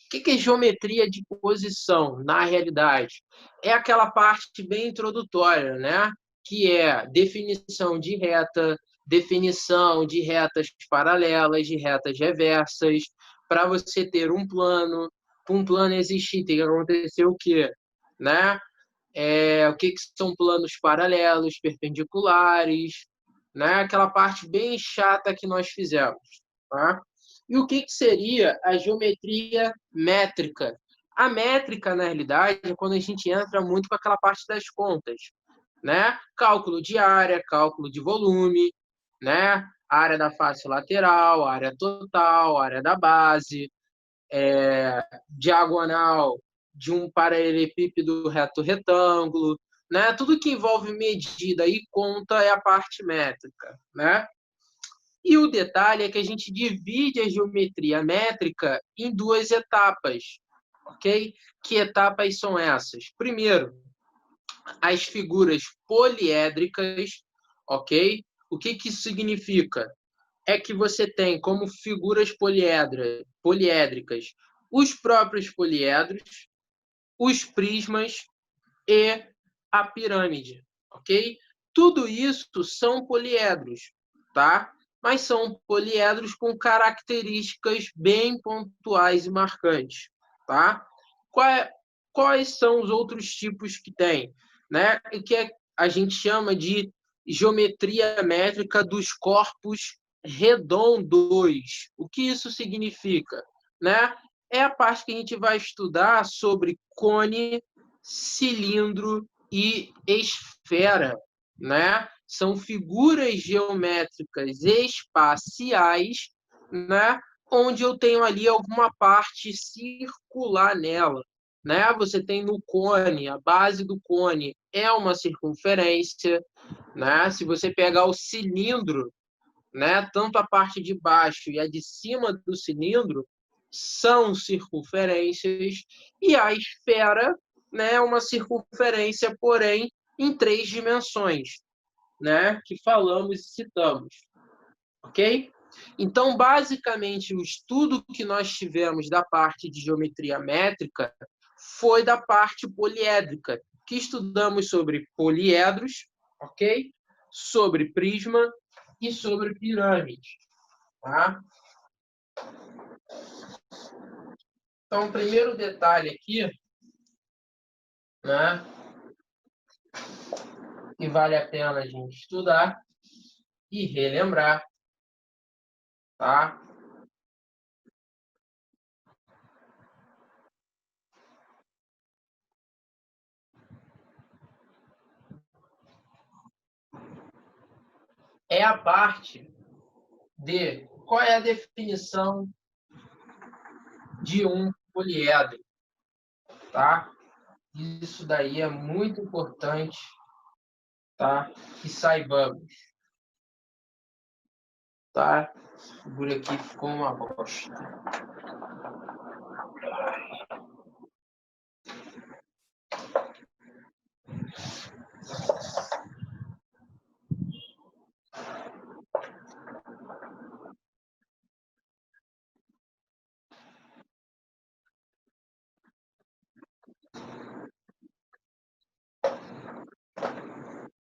O que é geometria de posição, na realidade? É aquela parte bem introdutória, né? Que é definição de reta, definição de retas paralelas, de retas reversas, para você ter um plano. Para um plano existir, tem que acontecer o quê? Né? O que são planos paralelos, perpendiculares, né? Aquela parte bem chata que nós fizemos. Tá? E o que seria a geometria métrica? A métrica, na realidade, é quando a gente entra muito com aquela parte das contas, né? Cálculo de área, cálculo de volume, né? Área da face lateral, área total, área da base, diagonal de um paralelepípedo reto retângulo, né? Tudo que envolve medida e conta é a parte métrica, né? E o detalhe é que a gente divide a geometria métrica em duas etapas, ok? Que etapas são essas? Primeiro, as figuras poliédricas, ok? O que isso significa? É que você tem como figuras poliédricas os próprios poliedros, os prismas e a pirâmide, ok? Tudo isso são poliedros, tá? Mas são poliedros com características bem pontuais e marcantes, tá? Quais são os outros tipos que tem, né? Que a gente chama de geometria métrica dos corpos redondos. O que isso significa, né? É a parte que a gente vai estudar sobre cone, cilindro e esfera, né? São figuras geométricas espaciais, né? Onde eu tenho ali alguma parte circular nela, né? Você tem no cone, a base do cone é uma circunferência, né? Se você pegar o cilindro, né? Tanto a parte de baixo e a de cima do cilindro são circunferências, e a esfera, né, é uma circunferência, porém, em 3 dimensões, né, que falamos e citamos. Ok? Então, basicamente, o estudo que nós tivemos da parte de geometria métrica foi da parte poliédrica, que estudamos sobre poliedros, ok? Sobre prisma e sobre pirâmide. Tá? Então, o primeiro detalhe aqui, né, que vale a pena a gente estudar e relembrar, tá? É a parte de qual é a definição de um poliedro, tá? Isso daí é muito importante, tá? Que saibamos, tá? Essa figura aqui ficou uma bosta.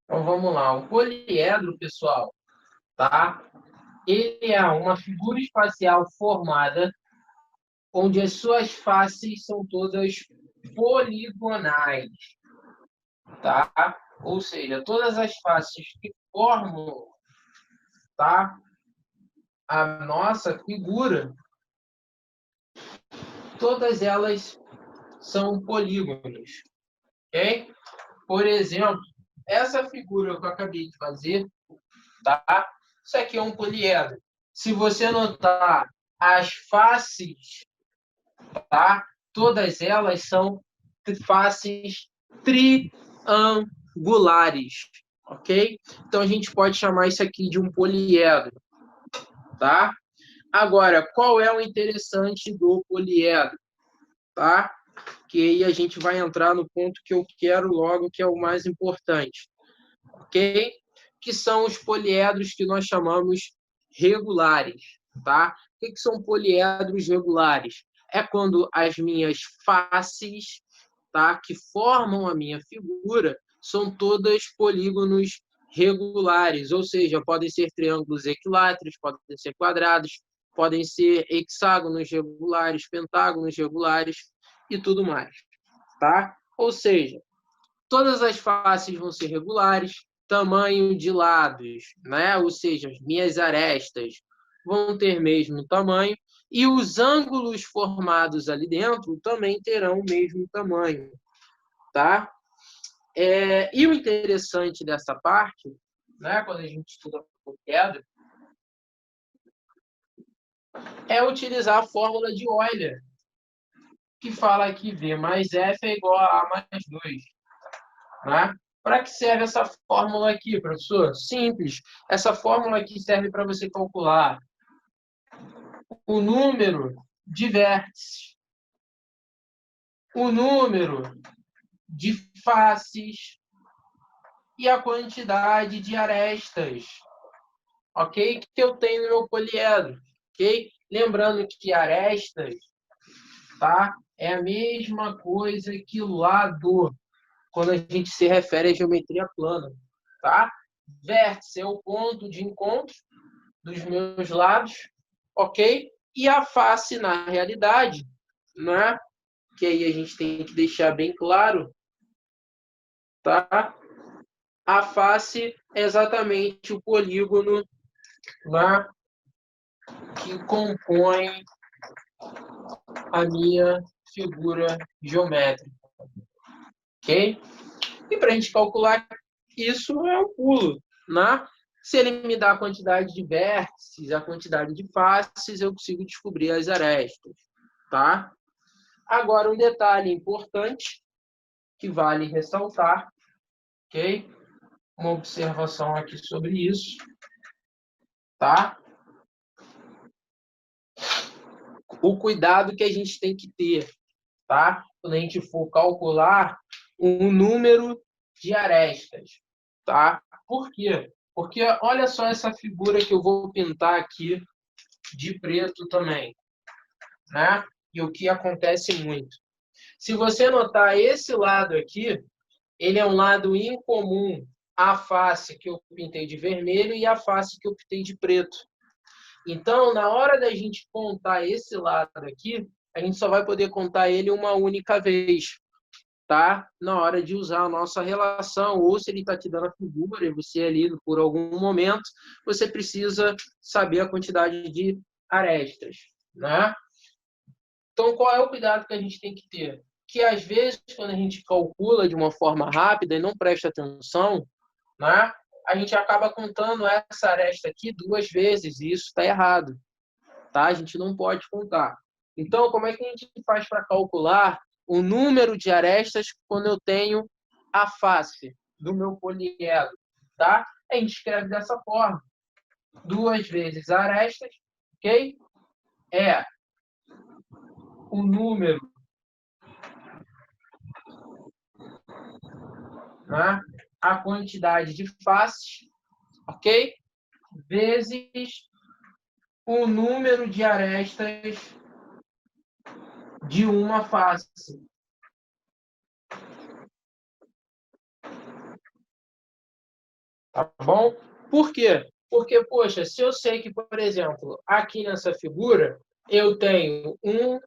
Então vamos lá. O poliedro, pessoal, tá? Ele é uma figura espacial formada onde as suas faces são todas poligonais, tá? Ou seja, todas as faces que formam, tá, a nossa figura, todas elas são polígonos, ok? Por exemplo, essa figura que eu acabei de fazer, tá? Isso aqui é um poliedro. Se você notar as faces, tá? Todas elas são faces triangulares, ok? Então a gente pode chamar isso aqui de um poliedro, tá? Agora, qual é o interessante do poliedro, tá? Que aí a gente vai entrar no ponto que eu quero logo, que é o mais importante, ok? Que são os poliedros que nós chamamos regulares, tá? O que são poliedros regulares? É quando as minhas faces, tá, que formam a minha figura, são todas polígonos regulares, ou seja, podem ser triângulos equiláteros, podem ser quadrados, podem ser hexágonos regulares, pentágonos regulares e tudo mais, tá? Ou seja, todas as faces vão ser regulares, tamanho de lados, né? Ou seja, as minhas arestas vão ter mesmo tamanho e os ângulos formados ali dentro também terão o mesmo tamanho, tá? E o interessante dessa parte, né, quando a gente estuda poliedro, é utilizar a fórmula de Euler, que fala que V mais F é igual a A mais 2, né? Para que serve essa fórmula aqui, professor? Simples. Essa fórmula aqui serve para você calcular o número de vértices, o número de faces e a quantidade de arestas, ok? Que eu tenho no meu poliedro, ok? Lembrando que arestas, tá? É a mesma coisa que lado, quando a gente se refere à geometria plana, tá? Vértice é o ponto de encontro dos meus lados, ok? E a face, na realidade, né? Que aí a gente tem que deixar bem claro, tá? A face é exatamente o polígono, né, que compõe a minha figura geométrica, ok? E para a gente calcular isso é um pulo, né? Se ele me dá a quantidade de vértices, a quantidade de faces, eu consigo descobrir as arestas, tá? Agora, um detalhe importante que vale ressaltar, ok? Uma observação aqui sobre isso, tá? O cuidado que a gente tem que ter, tá? Quando a gente for calcular um número de arestas, tá? Por quê? Porque olha só essa figura que eu vou pintar aqui de preto também, né? E o que acontece muito. Se você notar esse lado aqui, ele é um lado incomum à face que eu pintei de vermelho e à face que eu pintei de preto. Então, na hora da gente contar esse lado aqui, a gente só vai poder contar ele uma única vez, tá? Na hora de usar a nossa relação, ou se ele está te dando a figura e você ali, por algum momento, você precisa saber a quantidade de arestas, né? Então, qual é o cuidado que a gente tem que ter? Que, às vezes, quando a gente calcula de uma forma rápida e não presta atenção, né, a gente acaba contando essa aresta aqui duas vezes, e isso está errado. Tá? A gente não pode contar. Então, como é que a gente faz para calcular o número de arestas quando eu tenho a face do meu poliedro? Tá? A gente escreve dessa forma. Duas vezes arestas, ok? É o número, né? A quantidade de faces, ok? Vezes o número de arestas de uma face. Tá bom? Por quê? Porque, poxa, se eu sei que, por exemplo, aqui nessa figura, eu tenho 1,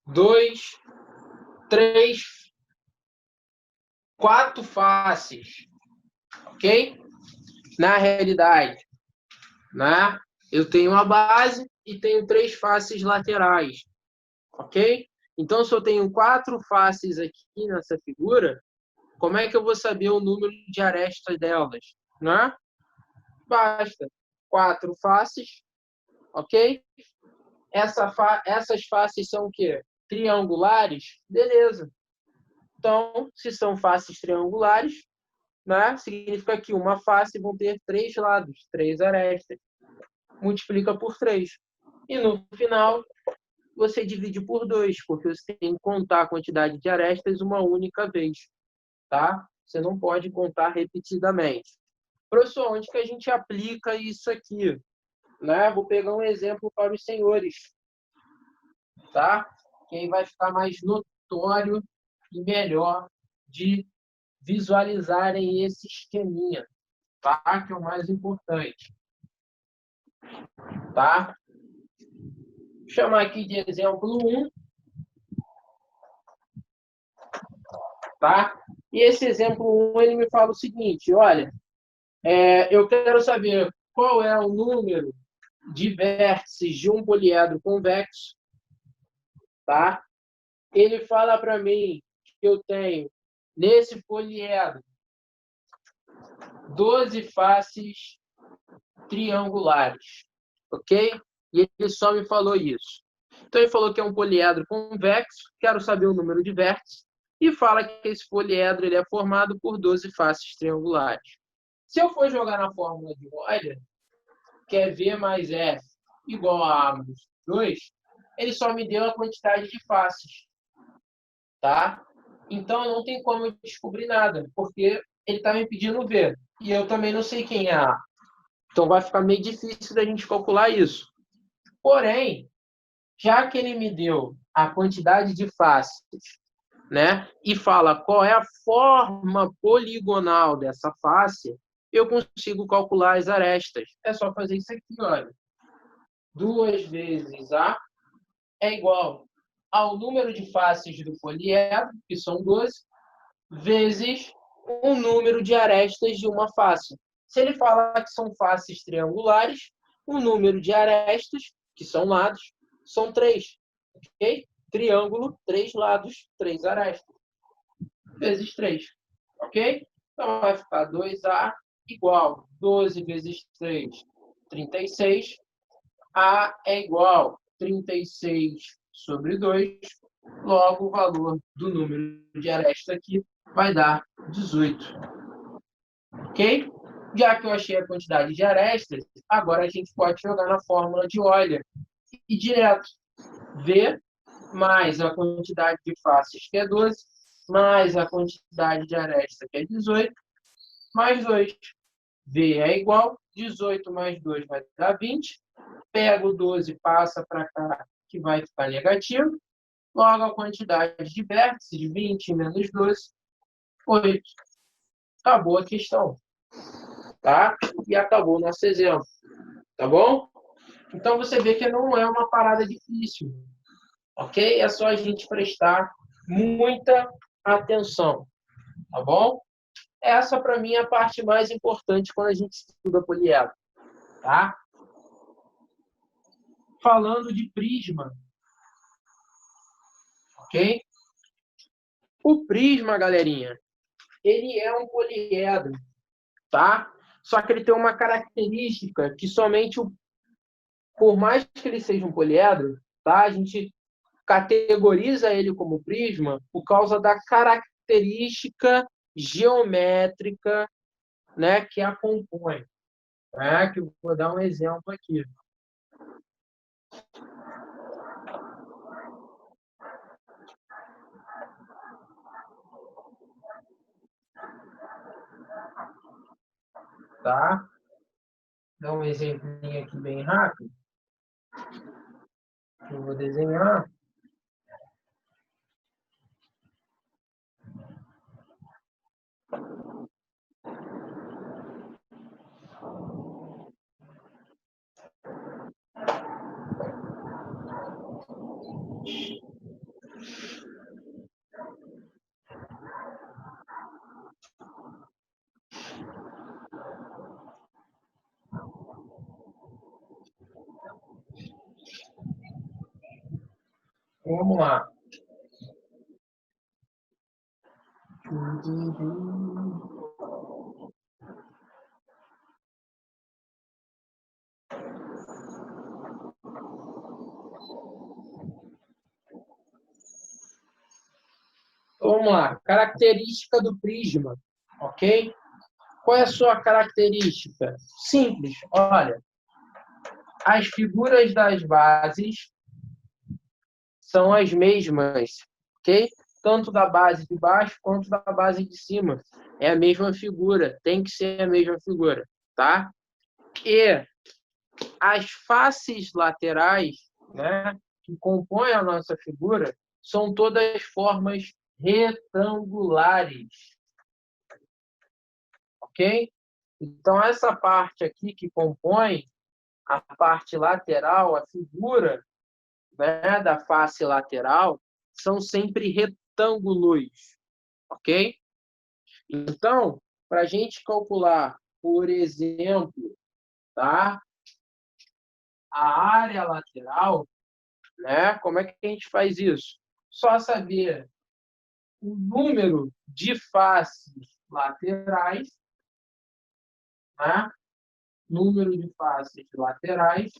2, 3, 4 faces, ok? Na realidade, né? Eu tenho a base e tenho 3 faces laterais, ok? Então, se eu tenho 4 faces aqui nessa figura, como é que eu vou saber o número de arestas delas? Né? Basta 4 faces, ok? Essas faces são o quê? Triangulares? Beleza. Então, se são faces triangulares, né, significa que uma face vão ter 3 lados, 3 arestas. Multiplica por 3. E no final, você divide por 2, porque você tem que contar a quantidade de arestas uma única vez. Tá? Você não pode contar repetidamente. Professor, onde que a gente aplica isso aqui? Né? Vou pegar um exemplo para os senhores. Tá? Que aí vai ficar mais notório e melhor de visualizarem esse esqueminha, tá? Que é o mais importante, tá? Vou chamar aqui de exemplo 1, tá? E esse exemplo 1, ele me fala o seguinte, olha, eu quero saber qual é o número de vértices de um poliedro convexo, tá? Ele fala para mim que eu tenho, nesse poliedro, 12 faces triangulares, ok? E ele só me falou isso. Então, ele falou que é um poliedro convexo, quero saber o número de vértices, e fala que esse poliedro ele é formado por 12 faces triangulares. Se eu for jogar na fórmula de Euler, que é V mais F igual a A mais 2, ele só me deu a quantidade de faces. Tá? Então, não tem como eu descobrir nada, porque ele está me pedindo V. E eu também não sei quem é A. Então, vai ficar meio difícil da gente calcular isso. Porém, já que ele me deu a quantidade de faces, né, e fala qual é a forma poligonal dessa face, eu consigo calcular as arestas. É só fazer isso aqui, olha. 2 vezes A é igual ao número de faces do poliedro, que são 12, vezes o número de arestas de uma face. Se ele falar que são faces triangulares, o número de arestas, que são lados, são 3. Ok? Triângulo, 3 lados, 3 arestas. Vezes 3. Ok? Então vai ficar 2A igual 12 vezes 3, 36. A é igual 36 sobre 2. Logo, o valor do número de arestas aqui vai dar 18. Ok? Já que eu achei a quantidade de arestas, agora a gente pode jogar na fórmula de Euler. E direto. V mais a quantidade de faces, que é 12, mais a quantidade de arestas, que é 18, mais 2. V é igual, 18 mais 2 vai dar 20. Pega o 12, passa para cá, que vai ficar negativo. Logo, a quantidade de vértices, 20 menos 12, 8. Acabou a questão. Tá? E acabou o nosso exemplo. Tá bom? Então, você vê que não é uma parada difícil. Ok? É só a gente prestar muita atenção. Tá bom? Essa, para mim, é a parte mais importante quando a gente estuda poliedro. Tá? Falando de prisma. Ok? O prisma, galerinha, ele é um poliedro. Tá? Só que ele tem uma característica que somente, por mais que ele seja um poliedro, tá? A gente categoriza ele como prisma por causa da característica geométrica, né, que a compõe. Né? Que eu vou dar um exemplo aqui. Tá? Dá um exemplinho aqui bem rápido. Eu vou desenhar. Vamos lá. Vamos lá. Característica do prisma. Ok? Qual é a sua característica? Simples. Olha, as figuras das bases são as mesmas, ok? Tanto da base de baixo quanto da base de cima. É a mesma figura, tem que ser a mesma figura, tá? E as faces laterais, né, que compõem a nossa figura, são todas formas retangulares, ok? Então, essa parte aqui que compõe a parte lateral, a figura, né, da face lateral, são sempre retângulos, ok? Então, para a gente calcular, por exemplo, tá, a área lateral, né, como é que a gente faz isso? Só saber o número de faces laterais, né, número de faces laterais,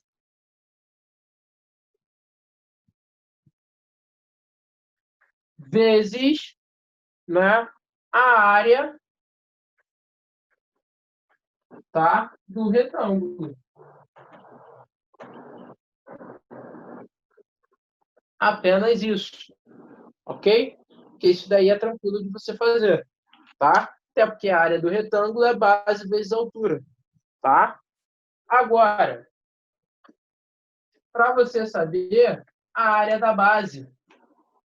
vezes né, a área, tá, do retângulo. Apenas isso, ok? Porque isso daí é tranquilo de você fazer, tá? Até porque a área do retângulo é base vezes altura, tá? Agora, para você saber a área da base,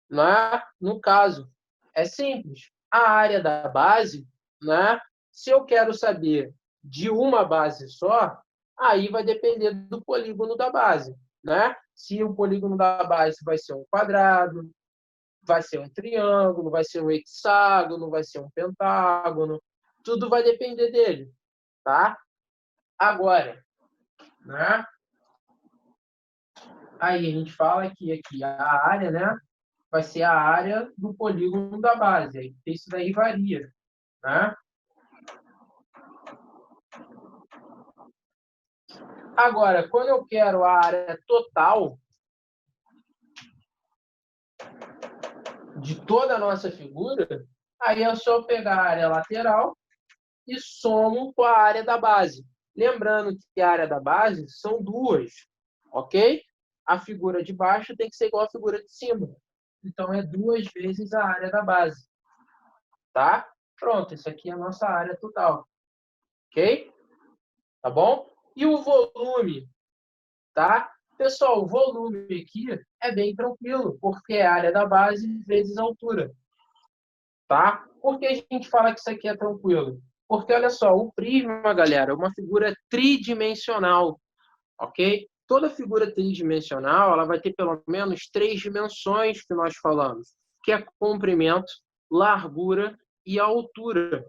né? No caso, é simples. A área da base, né? Se eu quero saber de uma base só, aí vai depender do polígono da base, né? Se o polígono da base vai ser um quadrado, vai ser um triângulo, vai ser um hexágono, vai ser um pentágono, tudo vai depender dele, tá? Agora, né? Aí a gente fala que aqui a área, né? Vai ser a área do polígono da base. Aí isso daí varia, né? Agora, quando eu quero a área total de toda a nossa figura, aí é só pegar a área lateral e somo com a área da base. Lembrando que a área da base são duas, ok? A figura de baixo tem que ser igual à figura de cima. Então, é 2 vezes a área da base, tá? Pronto, isso aqui é a nossa área total, ok? Tá bom? E o volume, tá? Pessoal, o volume aqui é bem tranquilo, porque é a área da base vezes a altura, tá? Por que a gente fala que isso aqui é tranquilo? Porque, olha só, o prisma, galera, é uma figura tridimensional, ok? Toda figura tridimensional, ela vai ter pelo menos 3 dimensões que nós falamos, que é comprimento, largura e altura,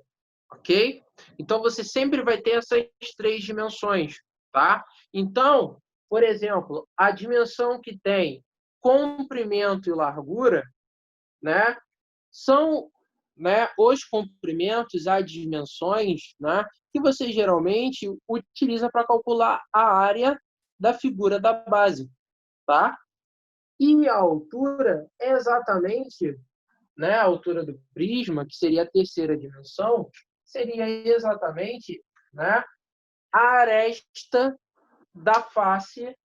ok? Então, você sempre vai ter essas 3 dimensões, tá? Então, por exemplo, a dimensão que tem comprimento e largura, né, são, né, os comprimentos, as dimensões, né, que você geralmente utiliza para calcular a área da figura da base, tá? E a altura é exatamente, né, a altura do prisma, que seria a terceira dimensão, seria exatamente, né, a aresta da face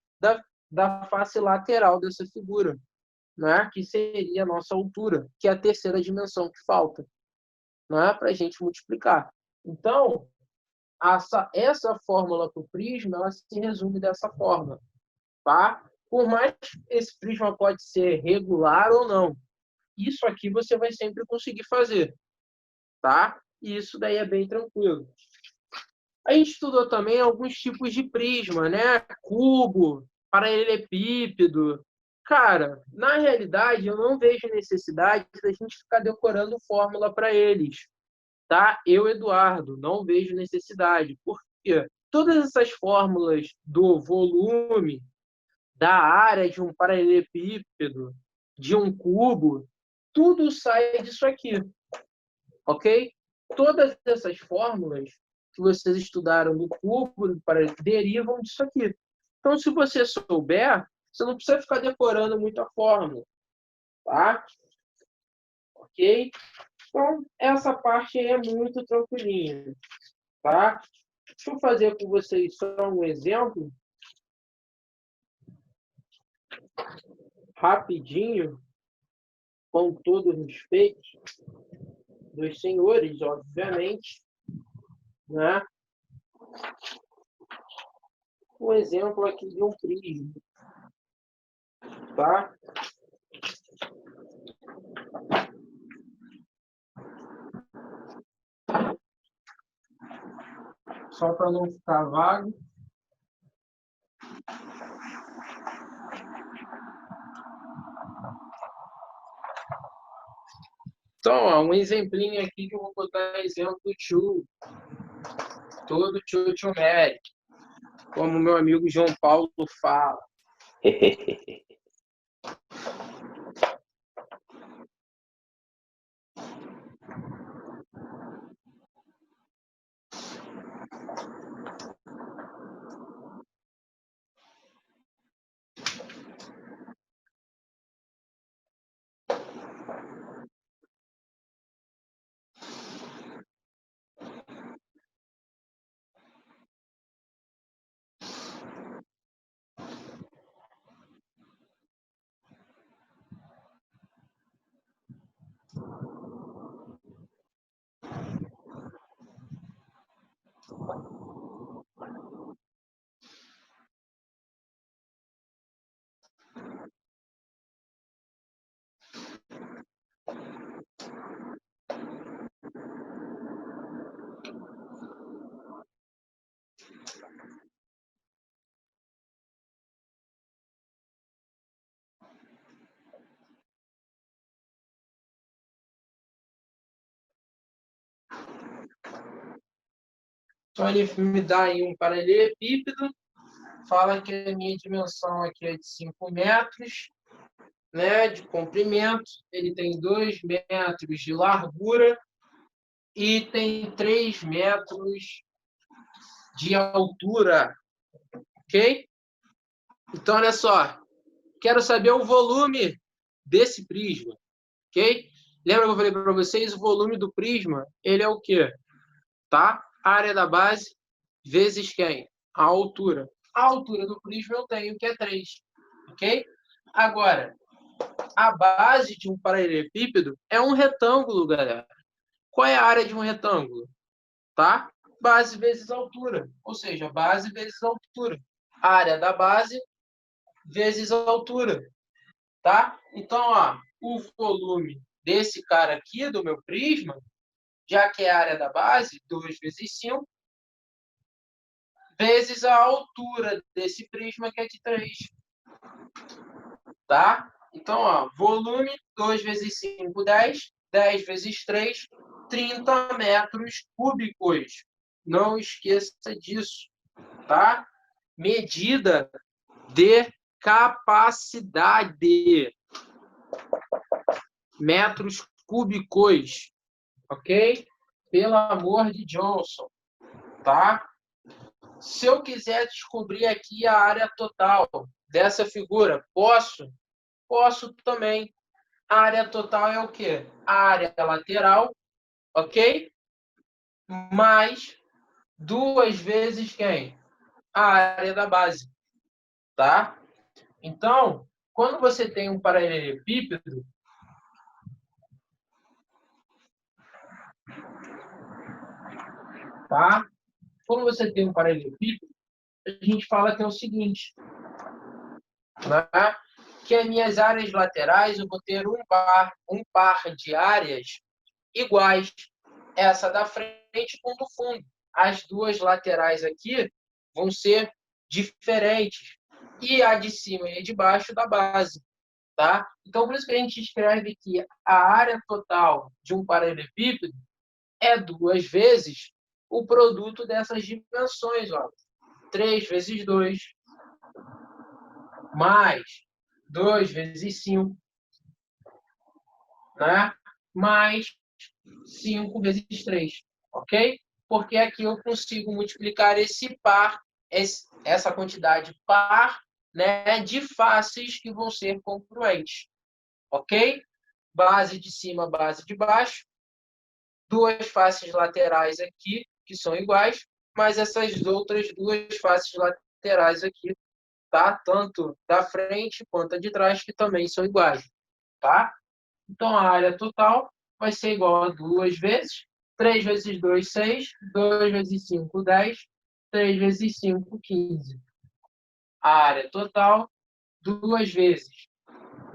da face lateral dessa figura, né, que seria a nossa altura, que é a terceira dimensão que falta, né, para a gente multiplicar. Então, essa fórmula para o prisma ela se resume dessa forma, tá? Por mais que esse prisma pode ser regular ou não, isso aqui você vai sempre conseguir fazer, tá? E isso daí é bem tranquilo. A gente estudou também alguns tipos de prisma, né? Cubo, paralelepípedo. Cara, na realidade, eu não vejo necessidade da gente ficar decorando fórmula para eles, tá? Eu, Eduardo, não vejo necessidade. Por quê? Todas essas fórmulas do volume, da área de um paralelepípedo, de um cubo, tudo sai disso aqui, ok? Todas essas fórmulas que vocês estudaram do cubo derivam disso aqui. Então, se você souber, você não precisa ficar decorando muita fórmula, tá? Ok? Então, essa parte é muito tranquilinha, tá? Deixa eu fazer com vocês só um exemplo, rapidinho, com todo respeito dos senhores, obviamente, né? Um exemplo aqui de um prisma, tá? Só para não ficar vago. Então, ó, um exemplinho aqui que eu vou botar exemplo do tio, todo tio Mary, como meu amigo João Paulo fala. Então, ele me dá aí um paralelepípedo, fala que a minha dimensão aqui é de 5 metros, né, de comprimento, ele tem 2 metros de largura e tem 3 metros de altura, ok? Então, olha só, quero saber o volume desse prisma, ok? Lembra que eu falei para vocês? O volume do prisma, ele é o quê? Tá? A área da base vezes quem? A altura. A altura do prisma eu tenho, que é 3, ok? Agora, a base de um paralelepípedo é um retângulo, galera. Qual é a área de um retângulo? Tá? Base vezes altura, ou seja, base vezes altura. A área da base vezes a altura, tá? Então, ó, o volume desse cara aqui, do meu prisma, já que é a área da base, 2 vezes 5, vezes a altura desse prisma, que é de 3. Tá? Então, ó, volume, 2 vezes 5, 10. 10 vezes 3, 30 metros cúbicos. Não esqueça disso, tá? Medida de capacidade. Metros cúbicos, ok? Pelo amor de Johnson, tá? Se eu quiser descobrir aqui a área total dessa figura, posso? Posso também. A área total é o quê? A área lateral, ok? Mais 2 vezes quem? A área da base, tá? Então, quando você tem um paralelepípedo, tá? Quando você tem um paralelepípedo, a gente fala que é o seguinte, né? Que as minhas áreas laterais eu vou ter um par de áreas iguais. Essa da frente com do fundo. As duas laterais aqui vão ser diferentes. E a de cima e a de baixo da base. Tá? Então, por isso que a gente escreve que a área total de um paralelepípedo é 2 vezes o produto dessas dimensões. Ó. 3 vezes 2 mais 2 vezes 5, né? Mais 5 vezes 3, ok? Porque aqui eu consigo multiplicar esse par, essa quantidade par, né, de faces que vão ser congruentes, ok? Base de cima, base de baixo, duas faces laterais aqui, que são iguais, mas essas outras duas faces laterais aqui, tá? Tanto da frente quanto a de trás, que também são iguais, tá? Então, a área total vai ser igual a 2 vezes 3 vezes 2, 6. 2 vezes 5, 10. 3 vezes 5, 15. A área total, 2 vezes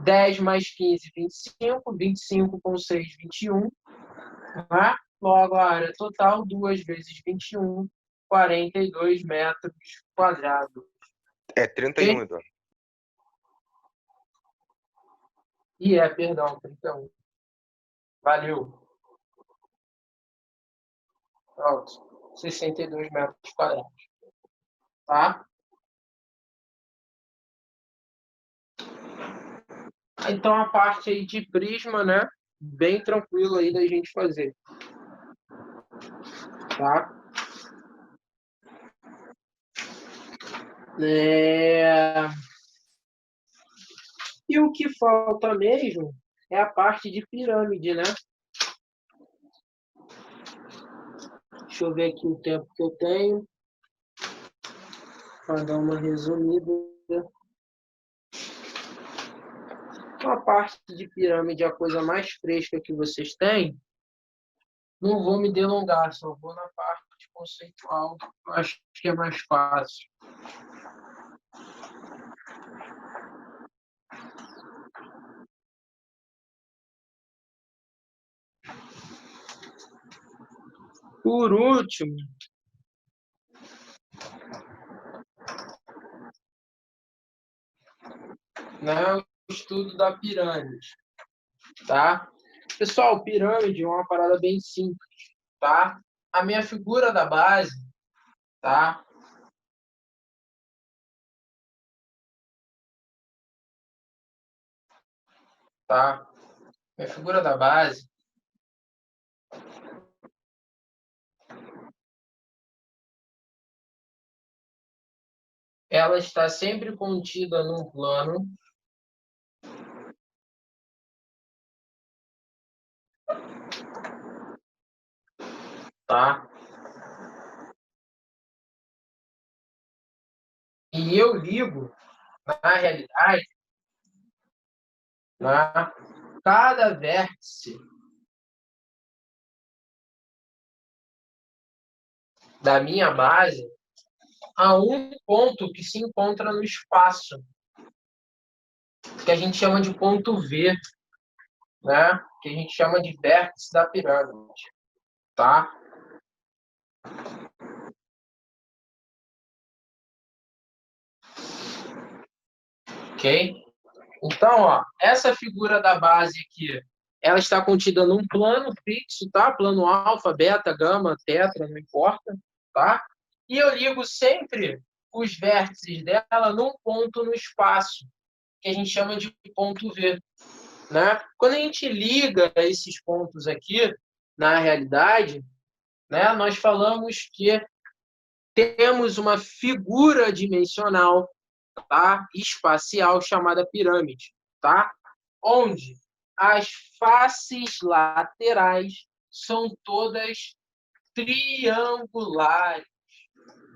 10 mais 15, 25. 25 com 6, 21. Tá? Logo, a área total, 2 vezes 21, 42 metros quadrados. É 31, Okay? Eduardo. Perdão, 31. Valeu. Pronto. 62 metros quadrados. Tá? Então, a parte aí de prisma, né? Bem tranquilo aí da gente fazer. Tá? E o que falta mesmo é a parte de pirâmide, né? Deixa eu ver aqui o tempo que eu tenho. Para dar uma resumida. Então, a parte de pirâmide é a coisa mais fresca que vocês têm. Não vou me delongar, só vou na parte conceitual. Acho que é mais fácil. Por último, né, o estudo da pirâmide. Tá? Pessoal, pirâmide é uma parada bem simples. Tá? A minha figura da base tá? Tá? A figura da base, ela está sempre contida num plano, tá? E eu ligo, na realidade, né, cada vértice da minha base a um ponto que se encontra no espaço, que a gente chama de ponto V, né? Que a gente chama de vértice da pirâmide, tá? Ok? Então, ó, essa figura da base aqui, ela está contida num plano fixo, tá? Plano alfa, beta, gama, tetra, não importa, tá? E eu ligo sempre os vértices dela num ponto no espaço, que a gente chama de ponto V, né? Quando a gente liga esses pontos aqui, na realidade, né, nós falamos que temos uma figura dimensional, tá? Espacial chamada pirâmide, tá? Onde as faces laterais são todas triangulares,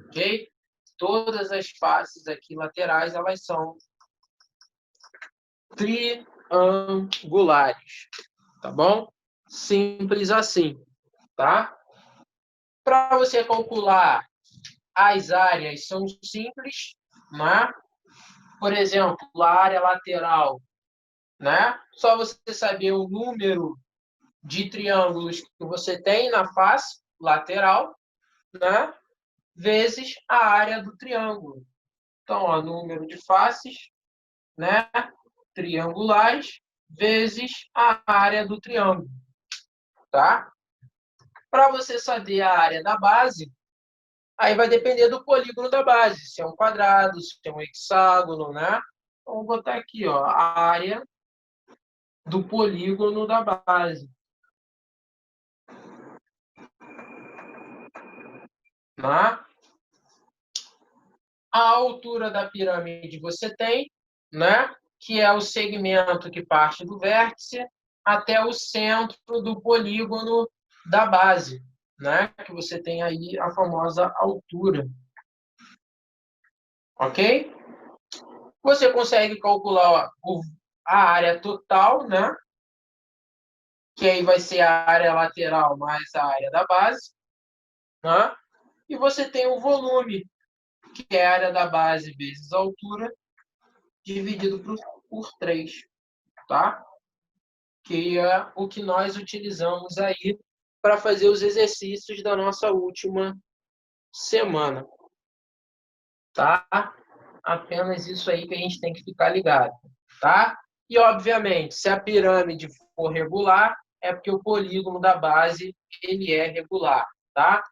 ok? Todas as faces aqui laterais, elas são triangulares, tá bom? Simples assim, tá? Para você calcular as áreas são simples, né? Por exemplo, a área lateral, né? Só você saber o número de triângulos que você tem na face lateral, né? Vezes a área do triângulo. Então, ó, número de faces, né? Triangulares vezes a área do triângulo, tá? Para você saber a área da base, aí vai depender do polígono da base, se é um quadrado, se é um hexágono, né? Então, vou botar aqui, ó, a área do polígono da base, né? A altura da pirâmide você tem, né? Que é o segmento que parte do vértice até o centro do polígono da base, né? Que você tem aí a famosa altura, ok? Você consegue calcular a área total, né? Que aí vai ser a área lateral mais a área da base, né? E você tem o volume, que é a área da base vezes a altura, dividido por 3, tá? Que é o que nós utilizamos aí para fazer os exercícios da nossa última semana, tá? Apenas isso aí que a gente tem que ficar ligado, tá? E, obviamente, se a pirâmide for regular, é porque o polígono da base ele é regular, tá?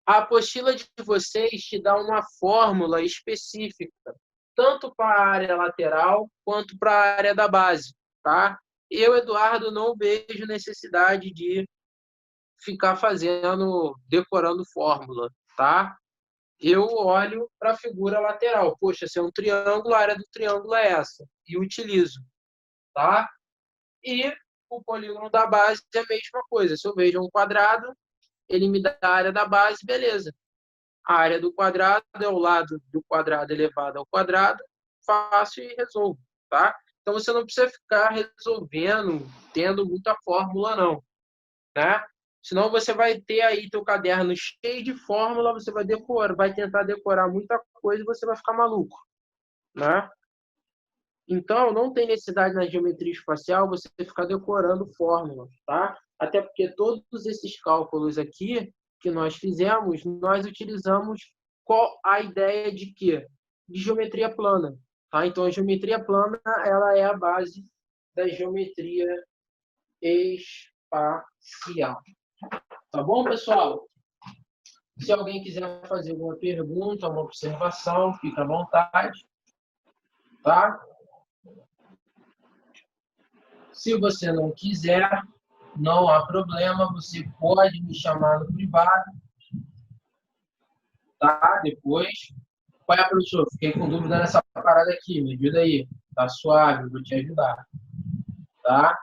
A apostila de vocês te dá uma fórmula específica, tanto para a área lateral quanto para a área da base, tá? Eu, Eduardo, não vejo necessidade de ficar decorando fórmula, tá? Eu olho para a figura lateral. Poxa, se é um triângulo, a área do triângulo é essa. E utilizo, tá? E o polígono da base é a mesma coisa. Se eu vejo um quadrado, ele me dá a área da base, beleza. A área do quadrado é o lado do quadrado elevado ao quadrado, faço e resolvo, tá? Então você não precisa ficar resolvendo, tendo muita fórmula, não, né? Senão você vai ter aí teu caderno cheio de fórmula, você vai tentar decorar muita coisa e você vai ficar maluco, né? Então, não tem necessidade na geometria espacial você ficar decorando fórmulas, tá? Até porque todos esses cálculos aqui que nós fizemos, nós utilizamos qual a ideia de quê? De geometria plana, tá? Então, a geometria plana, ela é a base da geometria espacial. Tá bom, pessoal? Se alguém quiser fazer alguma pergunta, uma observação, fica à vontade, tá? Se você não quiser, não há problema, você pode me chamar no privado, tá? Depois. Qual é, professor? Fiquei com dúvida nessa parada aqui, me ajuda aí. Tá suave, vou te ajudar, tá?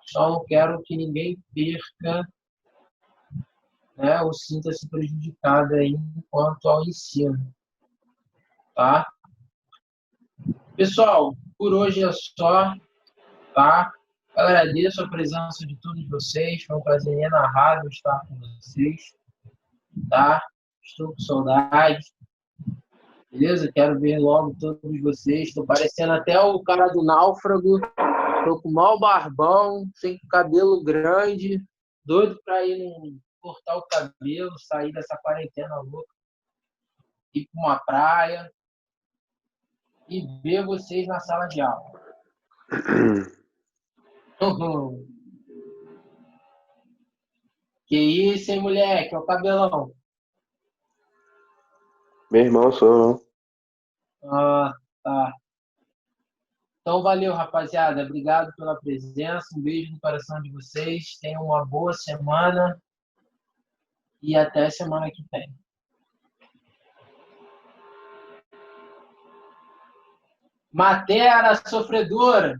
Só não quero que ninguém perca, né, ou sinta-se prejudicado aí enquanto ao ensino, tá? Pessoal, por hoje é só, tá? Agradeço a presença de todos vocês, foi um prazer inenarrável estar com vocês, tá? Estou com saudade, beleza? Quero ver logo todos vocês. Estou parecendo até o cara do Náufrago, estou com mau barbão, sem cabelo grande, doido para ir cortar o cabelo, sair dessa quarentena louca, ir para uma praia e ver vocês na sala de aula. Que isso, hein, moleque? É o cabelão. Meu irmão, sou não. Ah, tá. Então, valeu, rapaziada. Obrigado pela presença. Um beijo no coração de vocês. Tenham uma boa semana e até semana que vem. Matéria sofredora.